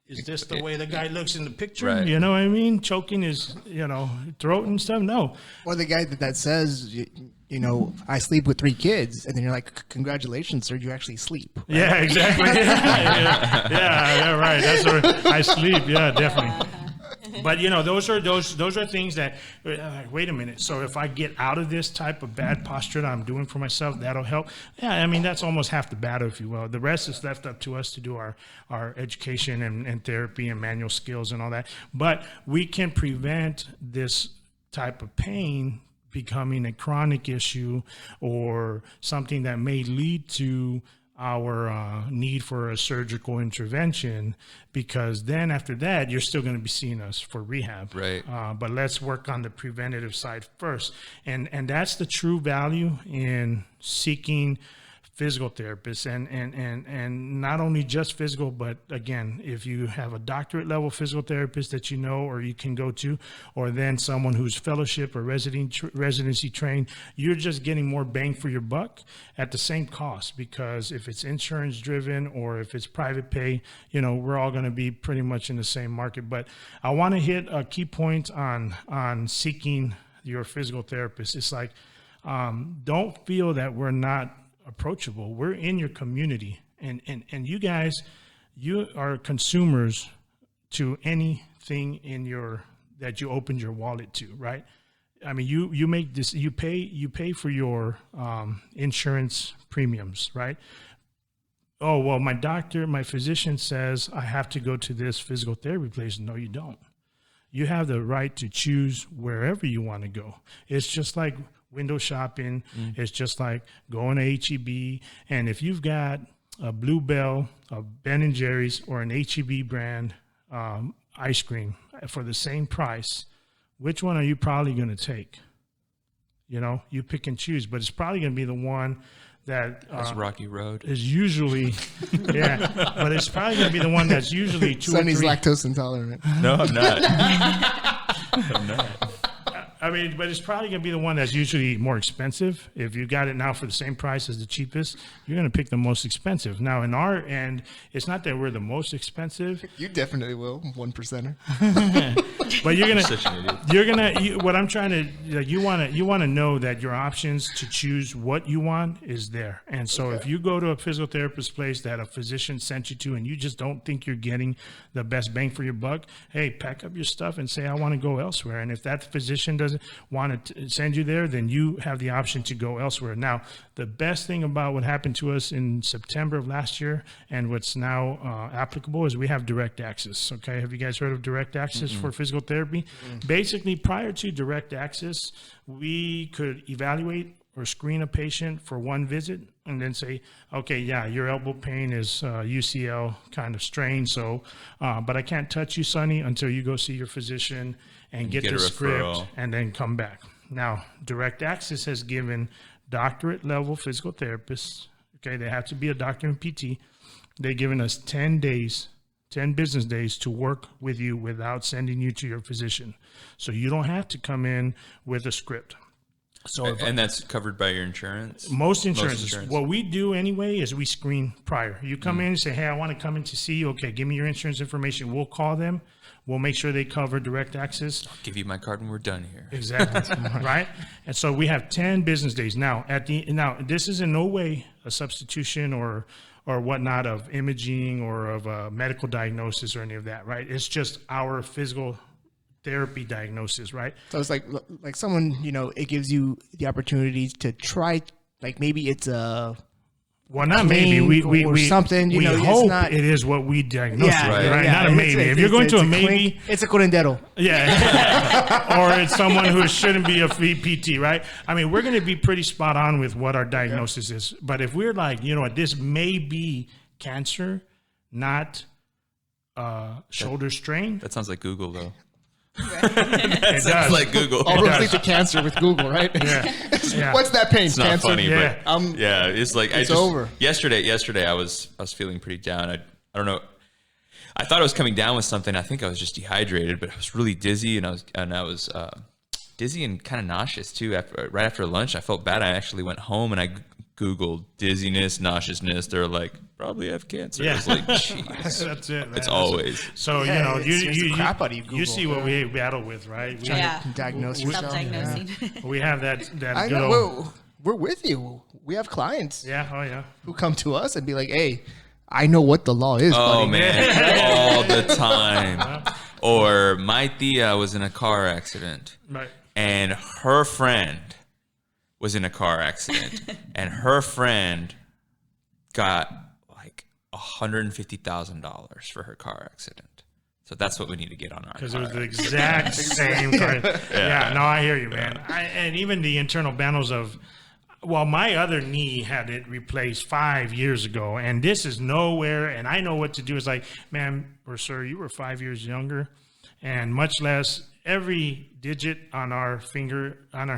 is this the way the guy looks in the picture? Right. You know what I mean? Choking his, you know, throat and stuff? No. Or the guy that says, you know, I sleep with 3 kids, and then you're like, congratulations, sir, you actually sleep. Right? Yeah, exactly. yeah, right. That's where I sleep. Yeah, definitely. But you know, those are things that wait a minute. So if I get out of this type of bad posture that I'm doing for myself, that'll help. Yeah, I mean that's almost half the battle, if you will. The rest is left up to us to do our education and therapy and manual skills and all that. But we can prevent this type of pain becoming a chronic issue or something that may lead to our need for a surgical intervention, because then after that you're still going to be seeing us for rehab, right? But let's work on the preventative side first, and that's the true value in seeking physical therapists, and not only just physical, but again, if you have a doctorate level physical therapist that you know or you can go to, or then someone who's fellowship or residency trained, you're just getting more bang for your buck at the same cost, because if it's insurance driven or if it's private pay, we're all going to be pretty much in the same market. But I want to hit a key point on seeking your physical therapist. It's like, don't feel that we're not approachable. We're in your community, and you guys, you are consumers to anything that you opened your wallet to, right? I mean, you make this, you pay for your insurance premiums, right? Oh, well, my physician says I have to go to this physical therapy place. No, you don't. You have the right to choose wherever you want to go. It's just like window shopping. It's just like going to H-E-B. And if you've got a Blue Bell, a Ben & Jerry's, or an H-E-B brand ice cream for the same price, which one are you probably going to take? You pick and choose, but it's probably going to be the one that that's Rocky Road is usually, yeah, but it's probably going to be the one that's usually two Sonny's or three. lactose intolerant. No, I'm not. I'm not. I mean, but it's probably going to be the one that's usually more expensive. If you got it now for the same price as the cheapest, you're going to pick the most expensive. Now, in our end, it's not that we're the most expensive. You definitely will, 1%er. But what I'm trying to, you want to know that your options to choose what you want is there. And so if you go to a physical therapist place that a physician sent you to and you just don't think you're getting the best bang for your buck, hey, pack up your stuff and say, I want to go elsewhere. And if that physician doesn't want to send you there, then you have the option to go elsewhere. Now, the best thing about what happened to us in September of last year and what's now applicable is we have direct access. Okay. Have you guys heard of direct access for physical therapy? Basically, prior to direct access, we could evaluate or screen a patient for one visit and then say, okay, yeah, your elbow pain is UCL kind of strain. So, but I can't touch you, Sonny, until you go see your physician and get the script and then come back. Now, direct access has given doctorate level physical therapists, okay, they have to be a doctor in PT. They've given us 10 business days to work with you without sending you to your physician. So you don't have to come in with a script. So and that's covered by your insurance? Most insurances. What we do anyway is we screen prior. You come in and say, hey, I want to come in to see you. Okay, give me your insurance information. We'll call them. We'll make sure they cover direct access. I'll give you my card when we're done here. Exactly. Right? And so we have 10 business days. Now, this is in no way a substitution or whatnot of imaging or of a medical diagnosis or any of that, right? It's just our physical therapy diagnosis, right? So it's like someone, it gives you the opportunity to try, like maybe it's a not maybe we something. We hope it's not, it is what we diagnose, right? Yeah, not a maybe. If you're going to a maybe, it's a curandero. Yeah, or it's someone who shouldn't be a PT, right? I mean, we're going to be pretty spot on with what our diagnosis is. But if we're like, this may be cancer, not shoulder strain. That sounds like Google, though. It does. Like Google. I'll replace the cancer with Google, right? Yeah. What's that pain? It's not cancer? funny, Yeah. but it's like it's over. Yesterday, I was feeling pretty down. I don't know. I thought I was coming down with something. I think I was just dehydrated, but I was really dizzy, and I was dizzy and kind of nauseous too. Right after lunch, I felt bad. I actually went home and I Googled dizziness, nauseousness. They're like, probably have cancer. Yeah. I was like, jeez. That's it. It's always. So, it's crap out of you see what we battle with, right? Diagnose yourself. Self-diagnosing. We have that I good know. old... We're with you. We have clients Yeah, who come to us and be like, hey, I know what the law is, Oh, buddy. man. All the time. Or my tia was in a car accident. Right. And her friend was in a car accident. And her friend got like $150,000 for her car accident. So that's what we need to get on our Because it was car the exact same car. Yeah, no, I hear you, man. And even the internal panels of... Well, my other knee had it replaced 5 years ago, and this is nowhere, and I know what to do. It's like, man, or sir, you were 5 years younger, and much less every digit on our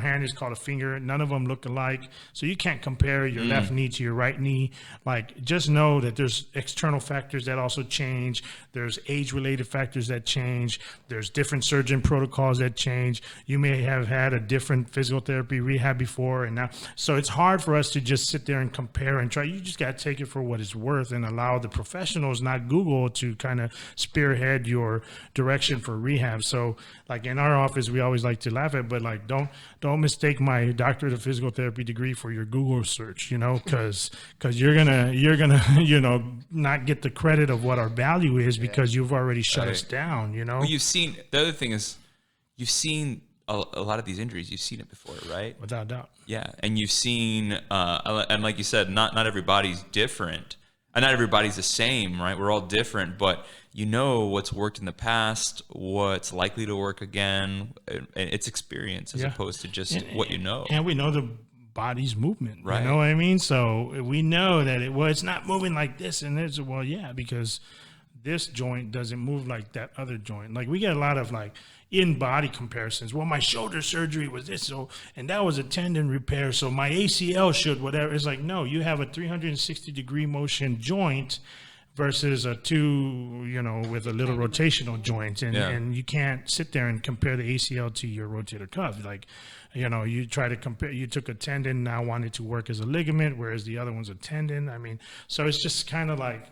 hand is called a finger. None of them look alike. So you can't compare your left knee to your right knee. Like, just know that there's external factors that also change. There's age-related factors that change. There's different surgeon protocols that change. You may have had a different physical therapy rehab before and now. So it's hard for us to just sit there and compare and try. You just got to take it for what it's worth and allow the professionals, not Google, to kind of spearhead your direction for rehab. So like in our office, we always like to laugh at, but like, don't mistake my doctorate of physical therapy degree for your Google search, because you're gonna not get the credit of what our value is because you've already shut us down. Well, you've seen, the other thing is, you've seen a lot of these injuries. You've seen it before, right? Without doubt. Yeah, and you've seen, and like you said, not everybody's different, and not everybody's the same, right? We're all different, but you know what's worked in the past, what's likely to work again, and it's experience as opposed to just what you know. And we know the body's movement, right? You know what I mean? So we know that it's not moving like this and this. Well, yeah, because this joint doesn't move like that other joint. Like, we get a lot of like in-body comparisons. Well, my shoulder surgery was this, and that was a tendon repair, so my ACL should whatever. It's like, no, you have a 360-degree motion joint versus a with a little rotational joint, and you can't sit there and compare the ACL to your rotator cuff. Like, you try to compare. You took a tendon, now want it to work as a ligament, whereas the other one's a tendon. I mean, so it's just kind of like,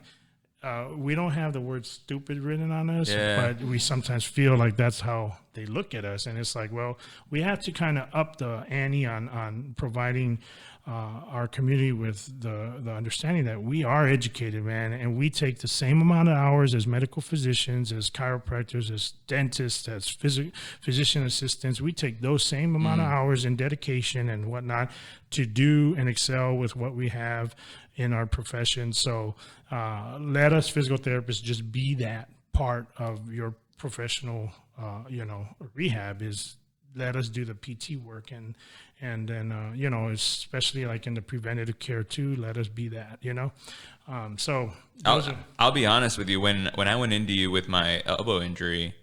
we don't have the word stupid written on us, but we sometimes feel like that's how they look at us. And it's like, well, we have to kind of up the ante on providing our community with the understanding that we are educated, man, and we take the same amount of hours as medical physicians, as chiropractors, as dentists, as physician assistants. We take those same amount of hours and dedication and whatnot to do and excel with what we have in our profession. So let us physical therapists just be that part of your professional, rehab. Is let us do the PT work and then, especially like in the preventative care too, let us be that, So I'll be honest with you. When I went into you with my elbow injury,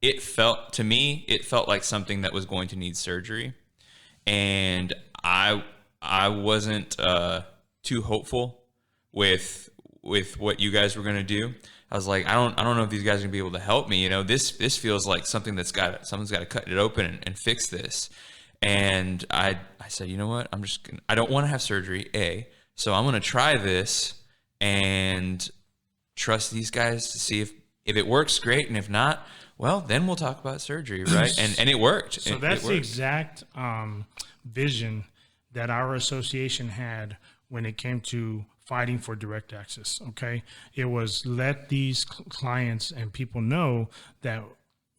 it felt like something that was going to need surgery. And I wasn't too hopeful with what you guys were going to do. I was like, I don't know if these guys are gonna be able to help me. This feels like something someone's got to cut it open and fix this. And I said, you know what? I don't want to have surgery, so I'm gonna try this and trust these guys to see if it works, great, and if not, well, then we'll talk about surgery, right? And it worked. So that's the exact vision that our association had when it came to fighting for direct access. Okay. It was let these clients and people know that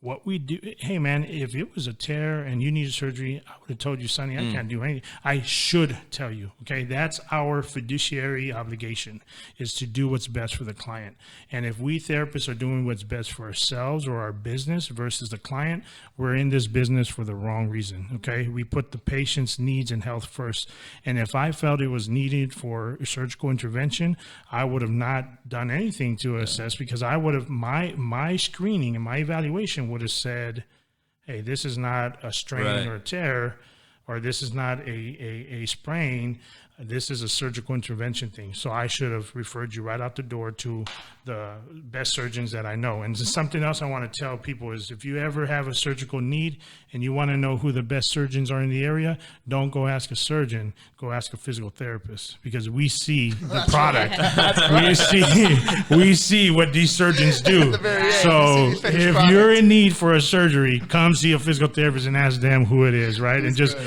what we do, hey man, if it was a tear and you needed surgery, I would have told you, Sonny, I can't do anything. I should tell you, okay? That's our fiduciary obligation, is to do what's best for the client. And if we therapists are doing what's best for ourselves or our business versus the client, we're in this business for the wrong reason, okay? We put the patient's needs and health first. And if I felt it was needed for surgical intervention, I would have not done anything to assess, because I would have, my screening and my evaluation would have said, hey, this is not a strain or a tear, or this is not a sprain. This is a surgical intervention thing. So I should have referred you right out the door to the best surgeons that I know. And something else I want to tell people is, if you ever have a surgical need and you want to know who the best surgeons are in the area, don't go ask a surgeon, go ask a physical therapist, because we see the product. We see what these surgeons do. So if you're in need for a surgery, come see a physical therapist and ask them who it is, right? And just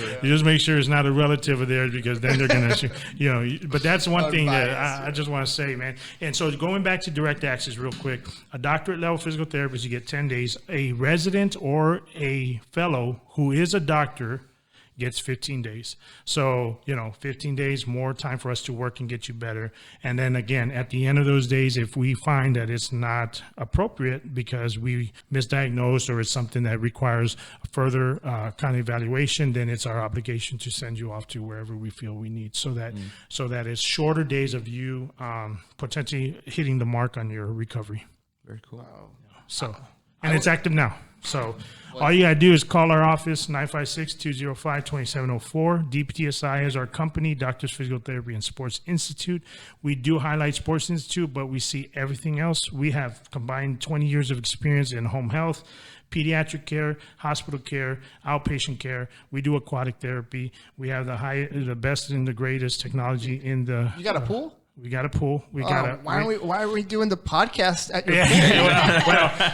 make sure it's not a relative of theirs, because then they're going to, but that's one thing that I just want to say, man. And so going back to direct access real quick, a doctorate level physical therapist, you get 10 days. A resident or a fellow who is a doctor gets 15 days. So, 15 days, more time for us to work and get you better. And then again, at the end of those days, if we find that it's not appropriate because we misdiagnosed, or it's something that requires further kind of evaluation, then it's our obligation to send you off to wherever we feel we need, so that it's shorter days of you potentially hitting the mark on your recovery. Very cool. So, and it's active now. So all you got to do is call our office, 956-205-2704. DPTSI is our company, Doctors Physical Therapy and Sports Institute. We do highlight Sports Institute, but we see everything else. We have combined 20 years of experience in home health, pediatric care, hospital care, outpatient care. We do aquatic therapy. We have the best and the greatest technology in the... You got a pool? We got a pool. Why are we doing the podcast at your pool?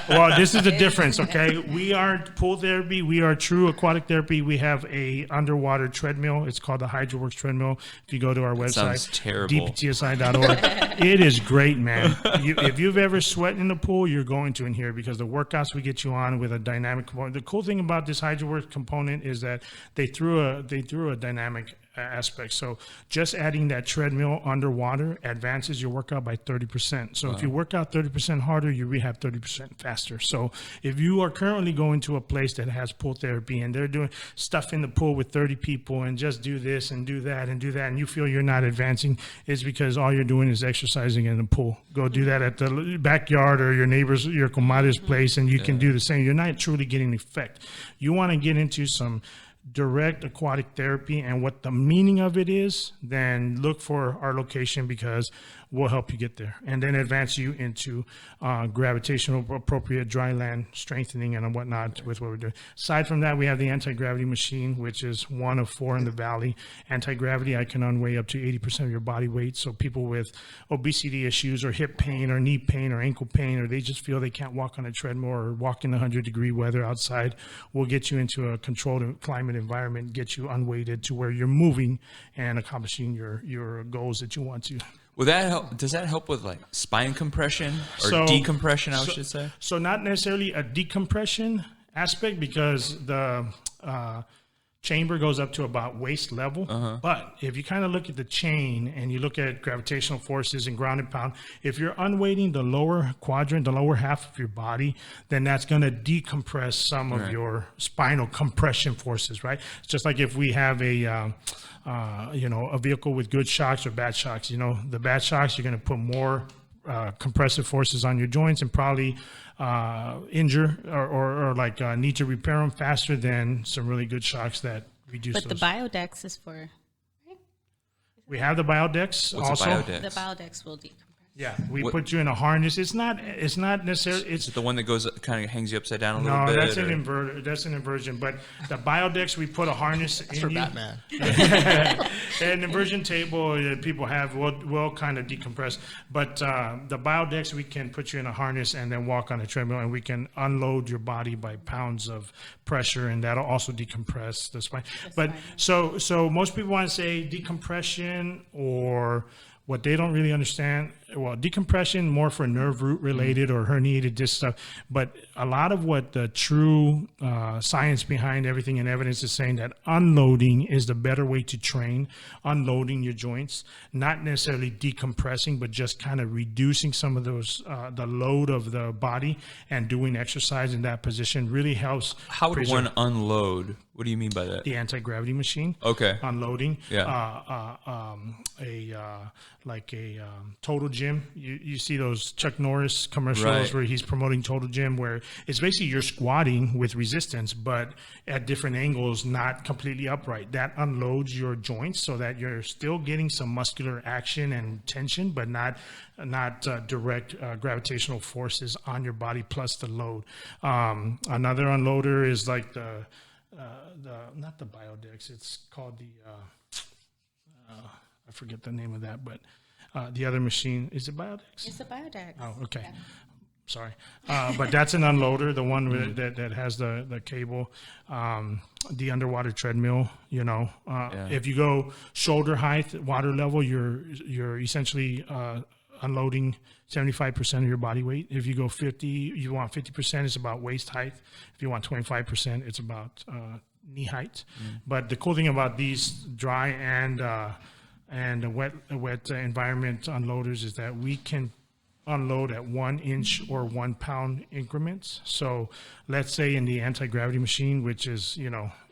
well, this is the difference, okay? We are pool therapy. We are true aquatic therapy. We have a underwater treadmill. It's called the HydroWorks treadmill. If you go to our website, sounds terrible. dptsi.org, it is great, man. If you've ever sweat in the pool, you're going to in here because the workouts we get you on with a dynamic component. The cool thing about this HydroWorks component is that they threw a dynamic aspect. So just adding that treadmill underwater advances your workout by 30%. So if you work out 30% harder, you rehab 30% faster. So if you are currently going to a place that has pool therapy and they're doing stuff in the pool with 30 people and just do this and do that and do that, and you feel you're not advancing, it's because all you're doing is exercising in the pool. Go do that at the backyard or your neighbor's, your comadre's place, and you can do the same. You're not truly getting the effect. You want to get into some direct aquatic therapy and what the meaning of it is, then look for our location because we'll help you get there and then advance you into gravitational appropriate dry land strengthening and whatnot with what we're doing. Aside from that, we have the anti-gravity machine, which is one of 4 in the valley. Anti-gravity, I can unweigh up to 80% of your body weight. So people with obesity issues or hip pain or knee pain or ankle pain, or they just feel they can't walk on a treadmill or walk in 100-degree weather outside, we'll get you into a controlled climate environment, get you unweighted to where you're moving and accomplishing your goals that you want to. Will that help? Does that help with like spine compression or decompression? I should say. So not necessarily a decompression aspect because the chamber goes up to about waist level. But if you kind of look at the chain and you look at gravitational forces and ground and pound, if you're unweighting the lower quadrant, the lower half of your body, then that's going to decompress some of your spinal compression forces, right? It's just like if we have a vehicle with good shocks or bad shocks. The bad shocks, you're going to put more compressive forces on your joints and probably injure or need to repair them faster than some really good shocks that reduce But those. the Biodex is for... We have the Biodex What's also. a Biodex? The Biodex will decompress. Yeah, we put you in a harness. It's not necessarily. Is it the one that goes kind of hangs you upside down a little No, bit? that's an inverter. That's an inversion. But the Biodex, we put a harness in For you. Batman. An inversion table that people have will kind of decompress. But the Biodex, we can put you in a harness and then walk on a treadmill, and we can unload your body by pounds of pressure, and that'll also decompress the spine. But so most people want to say decompression or what they don't really understand, well, decompression more for nerve root related or herniated disc stuff. But a lot of what the true science behind everything and evidence is saying that unloading is the better way to train, unloading your joints, not necessarily decompressing, but just kind of reducing some of those, the load of the body and doing exercise in that position really helps. How would one unload? What do you mean by that? The anti-gravity machine. Okay. Unloading. Yeah. Total Gym. You see those Chuck Norris commercials where he's promoting Total Gym, where it's basically you're squatting with resistance, but at different angles, not completely upright. That unloads your joints so that you're still getting some muscular action and tension, but not direct gravitational forces on your body plus the load. Another unloader is like the not the Biodex. It's called the I forget the name of that, but the other machine, is it Biodex? It's a Biodex. Oh, okay. Yeah. Sorry. But that's an unloader, the one that has the cable, the underwater treadmill, If you go shoulder height, water level, you're essentially unloading 75% of your body weight. If you go 50, you want 50%, it's about waist height. If you want 25%, it's about knee height. But the cool thing about these dry and wet environment unloaders is that we can unload at 1 inch or 1 pound increments. So let's say in the anti-gravity machine, which is,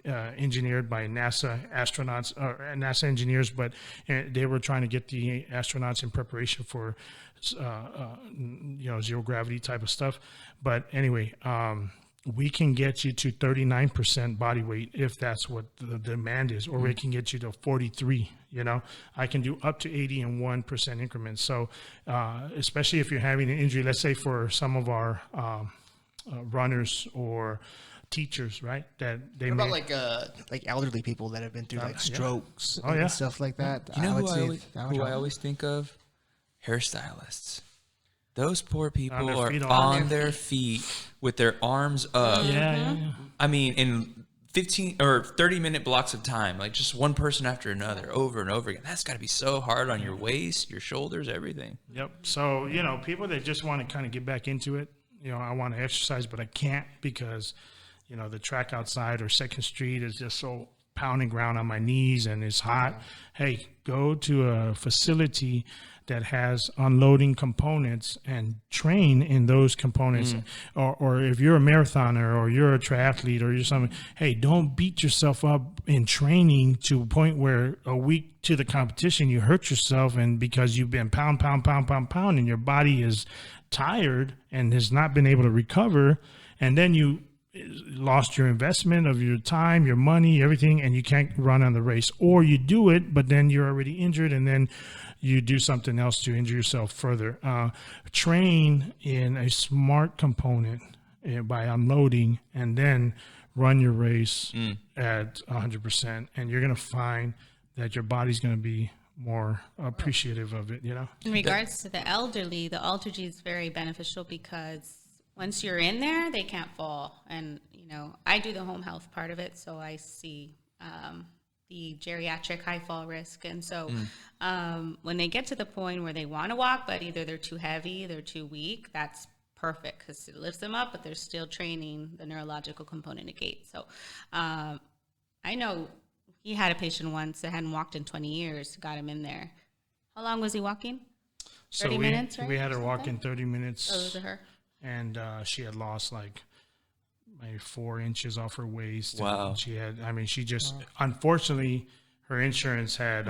engineered by NASA astronauts or NASA engineers, but they were trying to get the astronauts in preparation for, zero gravity type of stuff. But anyway, we can get you to 39% body weight if that's what the demand is, or we can get you to 43. I can do up to 80 in 1% increments. So especially if you're having an injury, let's say for some of our runners or teachers, right? That they what about like elderly people that have been through like strokes and stuff like that? You know who I always think of? Hairstylists. Those poor people are on their feet with their arms up. Yeah. I mean, in 15 or 30-minute blocks of time, like just one person after another, over and over again. That's got to be so hard on your waist, your shoulders, everything. Yep. So, people that just want to kind of get back into it, I want to exercise, but I can't because, the track outside or 2nd Street is just so pounding ground on my knees and it's hot. Hey, go to a facility that has unloading components and train in those components. Or if you're a marathoner or you're a triathlete or you're something, hey, don't beat yourself up in training to a point where a week to the competition you hurt yourself, and because you've been pound and your body is tired and has not been able to recover, and then you lost your investment of your time, your money, everything, and you can't run on the race. Or you do it, but then you're already injured, and then you do something else to injure yourself further. Train in a smart component by unloading, and then run your race at 100%, and you're going to find that your body's going to be more appreciative of it. In regards to the elderly, the Altergy is very beneficial because once you're in there, they can't fall. And, I do the home health part of it, so I see the geriatric high fall risk. And so when they get to the point where they want to walk, but either they're too heavy, they're too weak, that's perfect because it lifts them up, but they're still training the neurological component of gait. So I know he had a patient once that hadn't walked in 20 years, got him in there. How long was he walking? 30 minutes, right? We had her walk in 30 minutes. Oh, was it her? And she had lost maybe 4 inches off her waist. Wow. She just, unfortunately, her insurance had,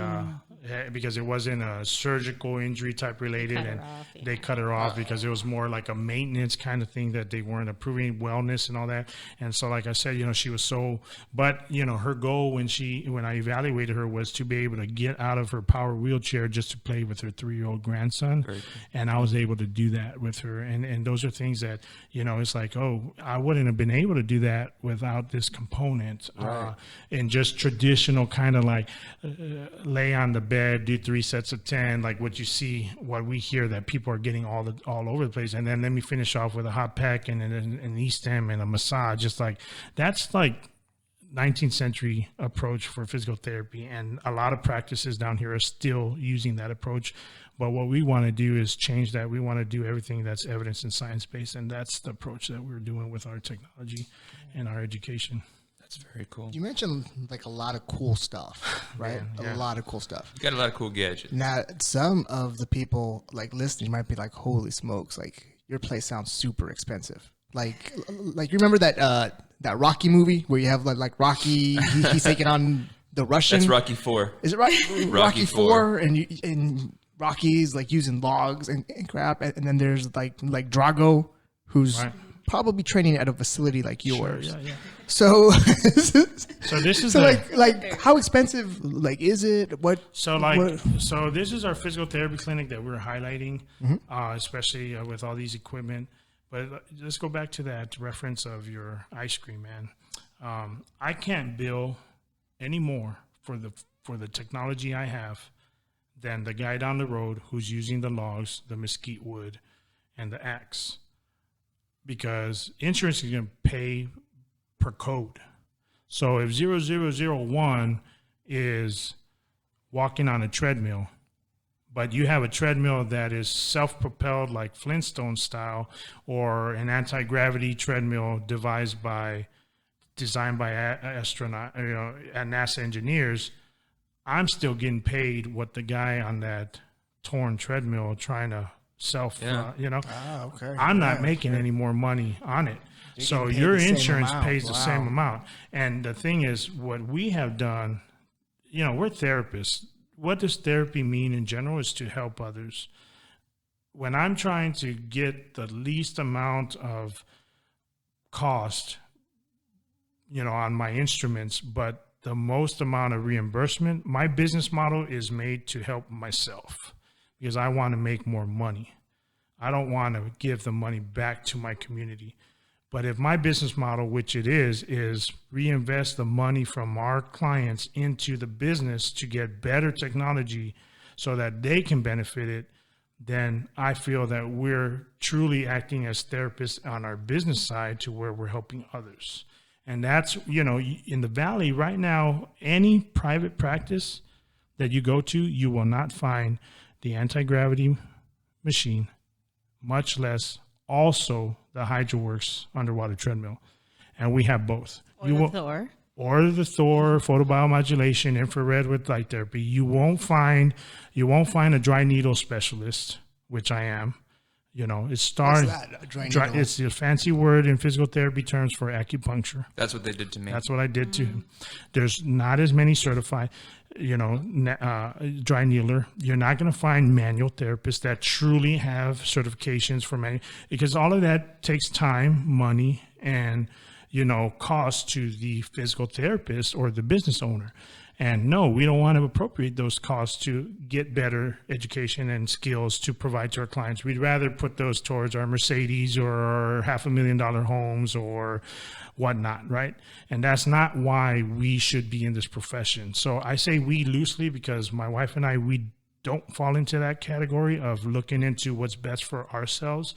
because it wasn't a surgical injury type related, and they cut her off because it was more like a maintenance kind of thing that they weren't approving, wellness and all that. And so, like I said, she was but her goal when I evaluated her was to be able to get out of her power wheelchair just to play with her 3-year-old grandson. Cool. And I was able to do that with her. And those are things that, it's like, I wouldn't have been able to do that without this component. Right. And just traditional kind of like, lay on the bed, do 3 sets of 10, like what we hear that people are getting all over the place. And then let me finish off with a hot pack and an e-stem and a massage. Just like, that's like 19th century approach for physical therapy. And a lot of practices down here are still using that approach. But what we want to do is change that. We want to do everything that's evidence and science-based. And that's the approach that we're doing with our technology and our education. That's very cool. You mentioned like a lot of cool stuff, right? Yeah. A lot of cool stuff. You got a lot of cool gadgets. Now, some of the people like listening might be like, "Holy smokes! Like your place sounds super expensive." Like you remember that Rocky movie where you have like Rocky, he's taking on the Russian. That's Rocky 4. Is it right? Rocky 4, and Rocky's like using logs and crap, and then there's like Drago, who's probably training at a facility like yours. Sure, yeah. So this is like how expensive is it? So this is our physical therapy clinic that we're highlighting, especially with all these equipment. But let's go back to that reference of your ice cream, man. I can't bill any more for the technology I have than the guy down the road who's using the logs, the mesquite wood, and the axe, because insurance is going to pay per code. So if 0001 is walking on a treadmill, but you have a treadmill that is self-propelled like Flintstone style, or an anti-gravity treadmill designed by astronaut, at NASA engineers, I'm still getting paid what the guy on that torn treadmill trying to okay. I'm not making any more money on it. So your insurance pays the same amount. And the thing is, what we have done, we're therapists. What does therapy mean in general is to help others. When I'm trying to get the least amount of cost, on my instruments, but the most amount of reimbursement. My business model is made to help myself because I want to make more money. I don't want to give the money back to my community. But if my business model, which it is reinvest the money from our clients into the business to get better technology so that they can benefit it, then I feel that we're truly acting as therapists on our business side to where we're helping others. And that's, in the Valley right now, any private practice that you go to, you will not find the anti-gravity machine, much less also the HydroWorks underwater treadmill. And we have both. Or the Thor. Or the Thor, photobiomodulation, infrared with light therapy. You won't find a dry needle specialist, which I am. It's starting. What's that? A dry needle? It's a fancy word in physical therapy terms for acupuncture. That's what they did to me. That's what I did too. There's not as many certified, dry needler. You're not going to find manual therapists that truly have certifications for manual, because all of that takes time, money, and cost to the physical therapist or the business owner. And no, we don't want to appropriate those costs to get better education and skills to provide to our clients. We'd rather put those towards our Mercedes or our $500,000 homes or whatnot, right? And that's not why we should be in this profession. So I say we loosely because my wife and I, we don't fall into that category of looking into what's best for ourselves.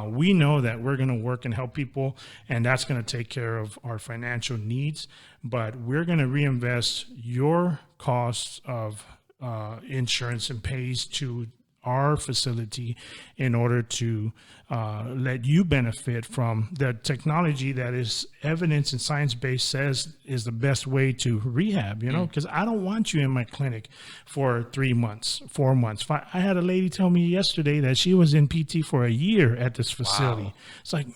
We know that we're going to work and help people, and that's going to take care of our financial needs, but we're going to reinvest your costs of insurance and pays to our facility in order to let you benefit from the technology that is evidence and science-based says is the best way to rehab, because I don't want you in my clinic for 3 months, 4 months. I had a lady tell me yesterday that she was in PT for a year at this facility. Wow. It's like,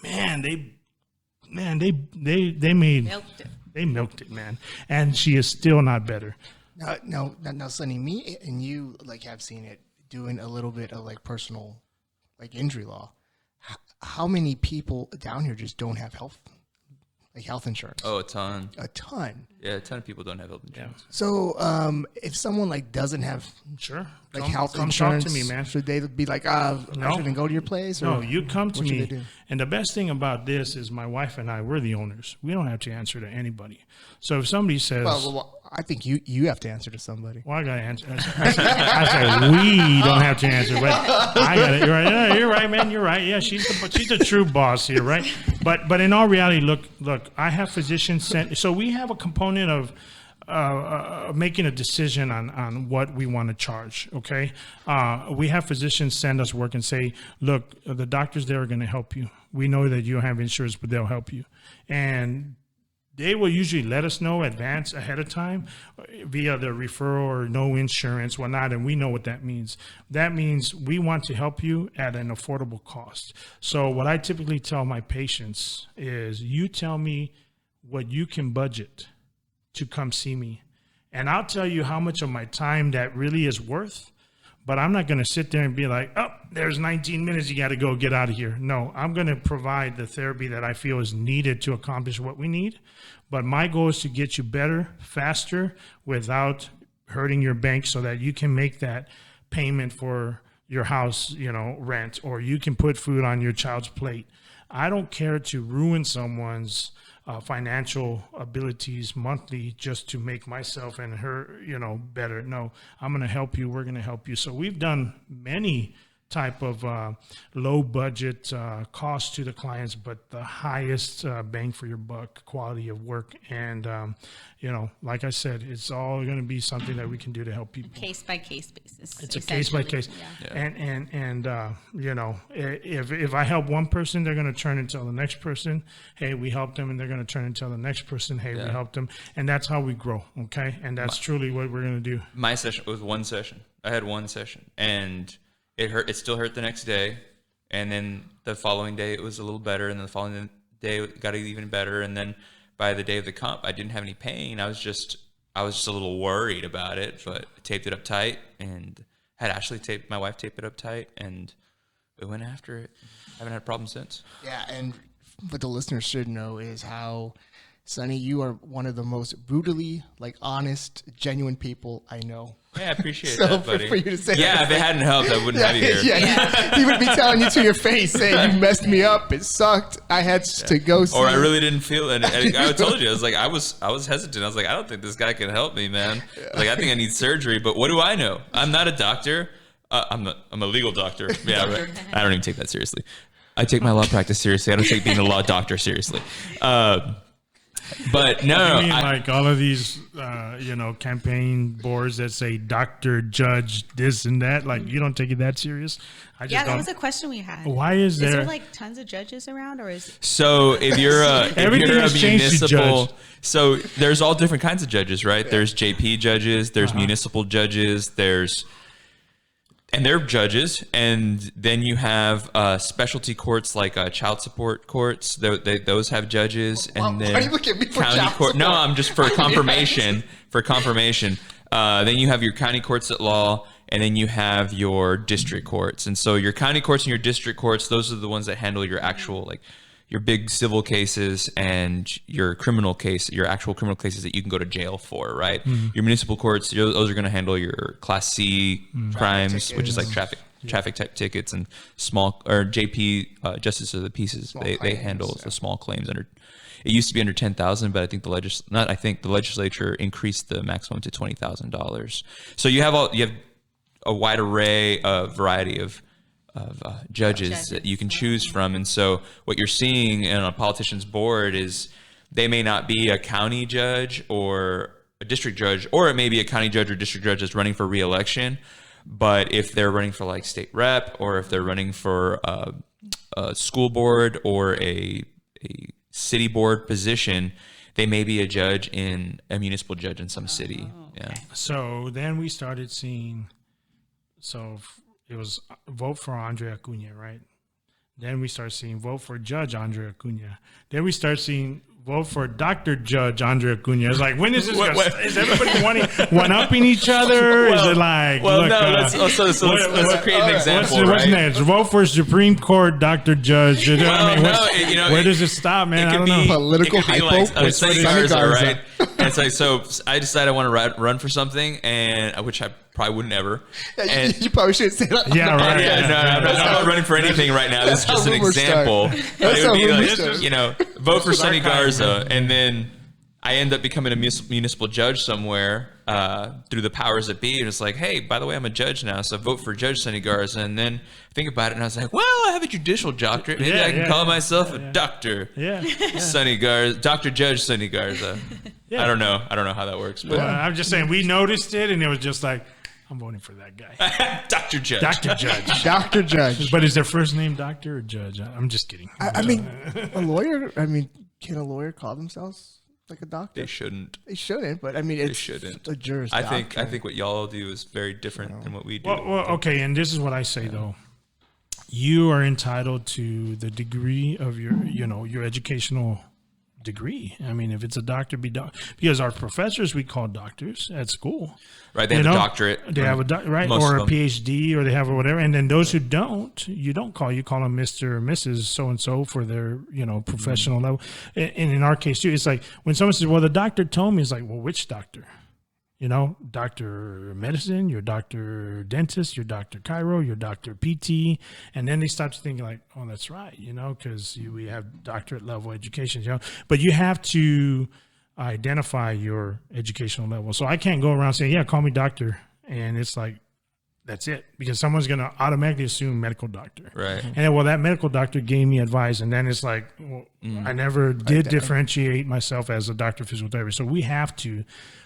they milked it, man. And she is still not better. Now, Sonny, me and you have seen it doing a little bit of personal injury law. How many people down here just don't have health insurance? Oh, a ton. Yeah, a ton of people don't have health insurance. Yeah. So if someone doesn't have health insurance, talk to me, man. Should they be I shouldn't go to your place? No, you come to me. And the best thing about this is my wife and I, we're the owners. We don't have to answer to anybody. So if somebody says, well, I think you have to answer to somebody. Well, I got to answer. I said we don't have to answer, but I got it. You're right. Yeah, you're right, man. You're right. Yeah, she's the true boss here, right? But in all reality, look, I have physicians sent. So we have a component of making a decision on what we want to charge. Okay, we have physicians send us work and say, look, the doctors there are going to help you. We know that you don't have insurance, but they'll help you, and they will usually let us know ahead of time via the referral or no insurance, whatnot, and we know what that means. That means we want to help you at an affordable cost. So what I typically tell my patients is, you tell me what you can budget to come see me, and I'll tell you how much of my time that really is worth. But I'm not going to sit there and be like, oh, there's 19 minutes, you got to go, get out of here. No, I'm going to provide the therapy that I feel is needed to accomplish what we need. But my goal is to get you better, faster, without hurting your bank so that you can make that payment for your house, rent, or you can put food on your child's plate. I don't care to ruin someone's financial abilities monthly just to make myself and her, better. No, I'm going to help you. We're going to help you. So we've done many type of low budget cost to the clients, but the highest bang for your buck quality of work. And, like I said, it's all going to be something that we can do to help people. Case by case basis. It's a case by case. Yeah. And if I help one person, they're going to turn and tell the next person, hey, we helped them. And they're going to turn and tell the next person, hey, we helped them. And that's how we grow. Okay. And that's truly what we're going to do. My session was one session. I had one session, and it hurt. It still hurt the next day, and then the following day it was a little better, and then the following day it got even better, and then by the day of the comp, I didn't have any pain. I was just a little worried about it, but I taped it up tight, and had Ashley my wife tape it up tight, and we went after it. I haven't had a problem since. Yeah, and what the listeners should know is how, Sonny, you are one of the most brutally, like, honest, genuine people I know. Yeah, I appreciate So that, buddy. for you to say yeah, that, if it hadn't helped, I wouldn't have you here. he would be telling you to your face, saying, you messed me up, it sucked, I had to go see. Or I really didn't feel it. And I told you, I was like, I was hesitant. I was like, I don't think this guy can help me, man. Like, I think I need surgery, but what do I know? I'm not a doctor. I'm a legal doctor. Yeah, right. I don't even take that seriously. I take my law practice seriously. I don't take being a law doctor seriously. But no, I mean, like all of these, campaign boards that say doctor, judge, this and that. Like, you don't take it that serious. That was a question we had. Why is there like tons of judges around, or is so? If you're a municipal, so there's all different kinds of judges, right? Yeah. There's JP judges, there's municipal judges, and they're judges, and then you have specialty courts like child support courts. Those have judges, and then why are you looking at me for county child court. support? No, I'm just for confirmation. For confirmation, then you have your county courts at law, and then you have your district courts. And so your county courts and your district courts, those are the ones that handle your actual, like, your big civil cases and your criminal case, your actual criminal cases that you can go to jail for, right? Mm-hmm. Your municipal courts, those are going to handle your Class C crimes, which is like traffic type tickets, and small, or JP, Justice of the Peace, they handle the small claims under. It used to be under 10,000, but I think the legislature increased the maximum to $20,000. So you have a wide array of variety of judges that you can choose from. And so what you're seeing in a politician's board is they may not be a county judge or a district judge, or it may be a county judge or district judge that's running for re-election. But if they're running for like state rep, or if they're running for a school board or a city board position, they may be a municipal judge in some city. Yeah. So then we started seeing, it was vote for Andre Acuna, right? Then we start seeing vote for Judge Andre Acuna. Then we start seeing vote for Dr. Judge Andre Acuna. It's like, when is this? Is everybody one-upping each other? Is it like? Let's create an example. What's next? Vote for Supreme Court Dr. Judge. Where does it stop, man? I don't know. Political hypo with Sonny Garza, right? And it's like, so I decided I want to run for something, and which I probably wouldn't ever. And you probably should say that. Yeah, right. I'm not running for anything right now. This is just an example. But it would be like, vote for Sonny Garza, and then I end up becoming a municipal judge somewhere through the powers that be, and it's like, hey, by the way, I'm a judge now, so vote for Judge Sonny Garza. And then think about it, and I was like, well, I have a judicial doctorate. Maybe I can call myself a doctor. Sonny Garza, Dr. Judge Sonny Garza. I don't know how that works, but I'm just saying we noticed it, and it was just like, I'm voting for that guy. Dr. Judge. Dr. Judge. Dr. Judge. But is their first name Doctor or Judge? I'm just kidding. I mean, a lawyer, can a lawyer call themselves like a doctor? They shouldn't. They shouldn't, but it shouldn't. A juris I think what y'all do is very different than what we do. Well, okay, and this is what I say though. You are entitled to the degree of your educational degree. I mean, if it's a doctor, because our professors we call doctors at school. Right, they have a doctorate. They have a right, or a PhD, or they have whatever. And then those who don't, you don't call. You call them Mr. or Mrs. So and so for their professional level. And in our case too, it's like when someone says, "Well, the doctor told me," it's like, "Well, which doctor?" Doctor medicine, your doctor dentist, your doctor chiro, your doctor PT. And then they start to think like, oh, that's right, because we have doctorate level education, but you have to identify your educational level. So I can't go around saying, yeah, call me doctor. And it's like, that's it, because someone's going to automatically assume medical doctor. Right. And then, well, that medical doctor gave me advice. And then it's like, well, I never did differentiate myself as a doctor of physical therapy. So we have to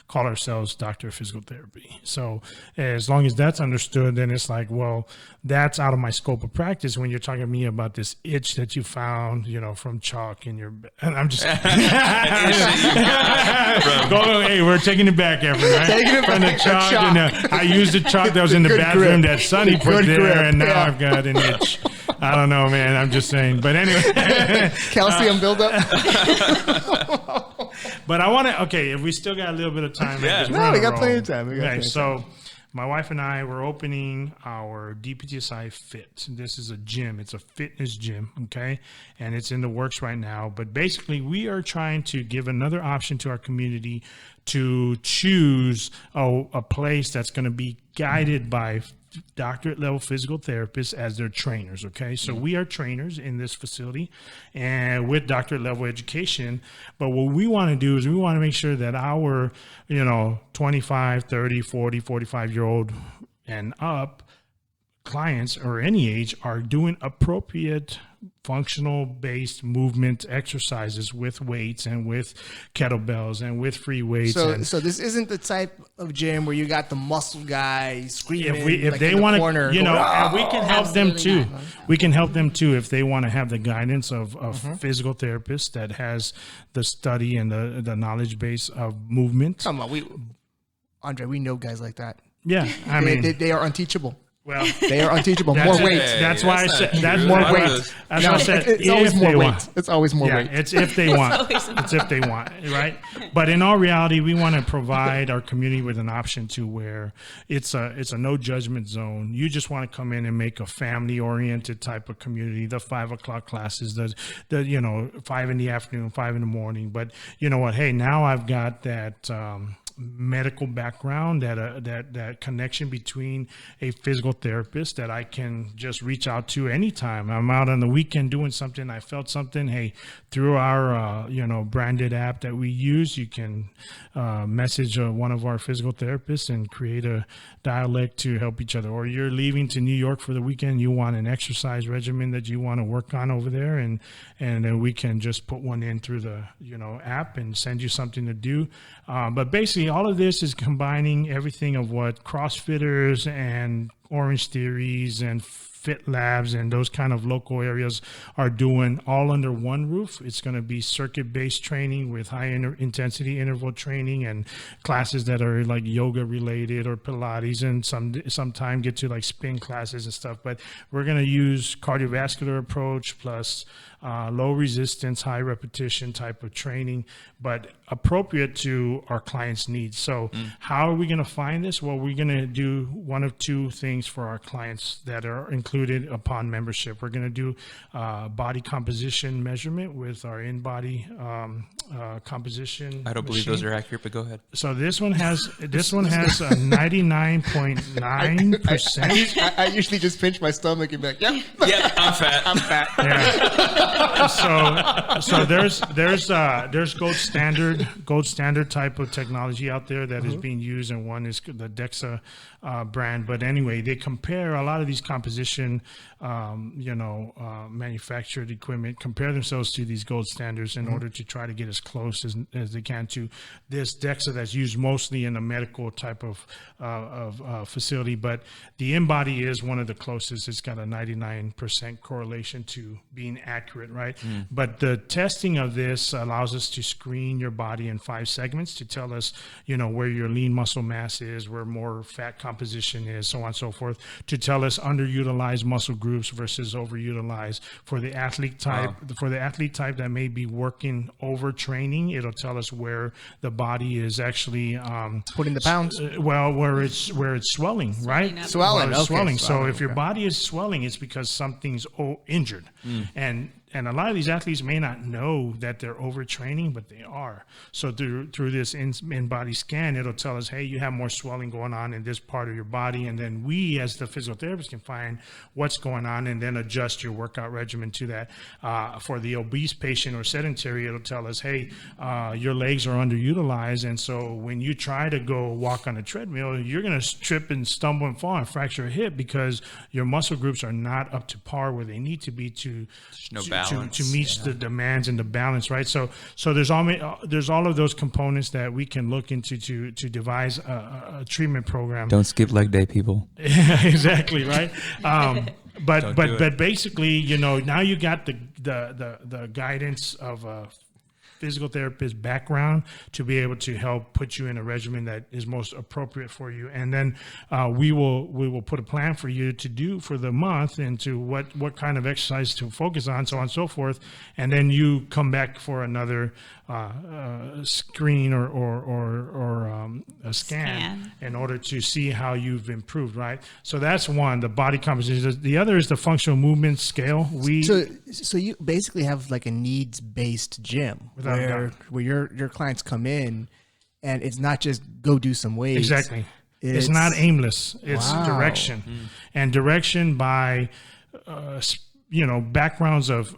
call ourselves doctor of physical therapy. So as long as that's understood, then it's like, well, that's out of my scope of practice when you're talking to me about this itch that you found, from chalk in your, and I'm just, hey, we're taking it back, Ef'n, right? Taking it from back, the chalk. And, I used the chalk that was in the bathroom that Sonny put there, and now I've got an itch. I don't know, man. I'm just saying. But anyway. Calcium buildup. But I want to, if we still got a little bit of time. Yeah. No, we got plenty of time. So My wife and I were opening our DPTSI Fit. This is a gym. It's a fitness gym, okay? And it's in the works right now. But basically, we are trying to give another option to our community to choose a place that's going to be guided by doctorate level physical therapists as their trainers. Okay. So we are trainers in this facility and with doctorate level education. But what we want to do is we want to make sure that our, 25, 30, 40, 45-year-old and up clients or any age are doing appropriate functional based movement exercises with weights and with kettlebells and with free weights. So this isn't the type of gym where you got the muscle guy screaming. If they want to, and we can help them too. We can help them too if they want to have the guidance of physical therapists that has the study and the knowledge base of movement. Come on, Andre, we know guys like that. Yeah, they are unteachable. Well, they are unteachable. More weights. That's why I said that's more more weight. That's why I said it's always more weight. Want. It's always more Yeah, weight. it's if they want. It's if they want, right? But in all reality, we want to provide our community with an option to where it's a no judgment zone. You just want to come in and make a family oriented type of community. The 5 o'clock classes, the 5 in the afternoon, 5 in the morning. But you know what? Hey, now I've got that. Medical background, that connection between a physical therapist that I can just reach out to anytime. I'm out on the weekend doing something, I felt something. Hey, through our branded app that we use, you can message one of our physical therapists and create a dialect to help each other. Or you're leaving to New York for the weekend, you want an exercise regimen that you want to work on over there, and then we can just put one in through the app and send you something to do. But basically, all of this is combining everything of what CrossFitters and Orange Theories and Fit Labs and those kind of local areas are doing all under one roof. It's going to be circuit-based training with high intensity interval training and classes that are like yoga related or Pilates, and sometime get to like spin classes and stuff. But we're going to use cardiovascular approach plus low resistance, high repetition type of training, but appropriate to our clients' needs. So how are we going to find this? Well, we're going to do one of two things for our clients that are included upon membership. We're going to do body composition measurement with our in-body composition. I don't believe those are accurate, but go ahead. So this one has a 99.9%. I usually just pinch my stomach and be like, yep. Yeah, I'm fat. I'm fat. Yeah. So there's gold standard type of technology out there that is being used, and one is the DEXA brand. But anyway, they compare a lot of these composition, manufactured equipment, compare themselves to these gold standards in order to try to get as close as they can to this DEXA that's used mostly in a medical type of facility. But the InBody is one of the closest. It's got a 99% correlation to being accurate, right? But the testing of this allows us to screen your body in 5 segments to tell us, where your lean muscle mass is, where more fat composition is, so on and so forth, to tell us underutilized muscle groups versus overutilized. For the athlete type, that may be working overtraining, it'll tell us where the body is actually putting the pounds. Where it's swelling, right? Swelling. Okay. Swelling. So if your body is swelling, it's because something's injured, and a lot of these athletes may not know that they're overtraining, but they are. So through this in-body scan, it'll tell us, hey, you have more swelling going on in this part of your body. And then we, as the physical therapist, can find what's going on and then adjust your workout regimen to that. For the obese patient or sedentary, it'll tell us, hey, your legs are underutilized. And so when you try to go walk on a treadmill, you're going to trip and stumble and fall and fracture a hip because your muscle groups are not up to par where they need to be to meet the demands and the balance, right? So there's all of those components that we can look into to devise a treatment program. Don't skip leg day, people. Exactly, right? But basically, now you got the guidance of a physical therapist background to be able to help put you in a regimen that is most appropriate for you. And then we will put a plan for you to do for the month and to what kind of exercise to focus on, so on and so forth. And then you come back for another screen or a scan in order to see how you've improved, right? So that's one, the body composition. The other is the functional movement scale. So you basically have like a needs-based gym where your clients come in, and it's not just go do some weights. Exactly. It's not aimless. It's Wow. direction, and direction by backgrounds of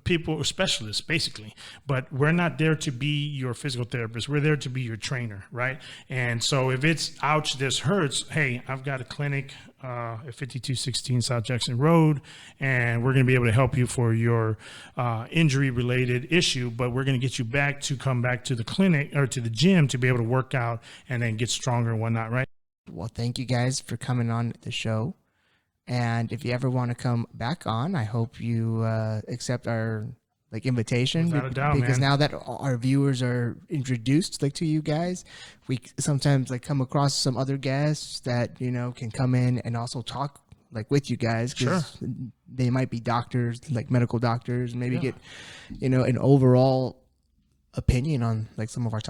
people, specialists, basically. But we're not there to be your physical therapist. We're there to be your trainer, right? And so if it's, ouch, this hurts, hey, I've got a clinic at 5216 South Jackson Road, and we're going to be able to help you for your injury-related issue, but we're going to get you back to come back to the clinic or to the gym to be able to work out and then get stronger and whatnot, right? Well, thank you guys for coming on the show. And if you ever want to come back on, I hope you accept our invitation. Without a doubt, because man. now that our viewers are introduced to you guys, we sometimes come across some other guests that can come in and also talk with you guys, because they might be doctors, medical doctors, maybe get an overall opinion on some of our topics.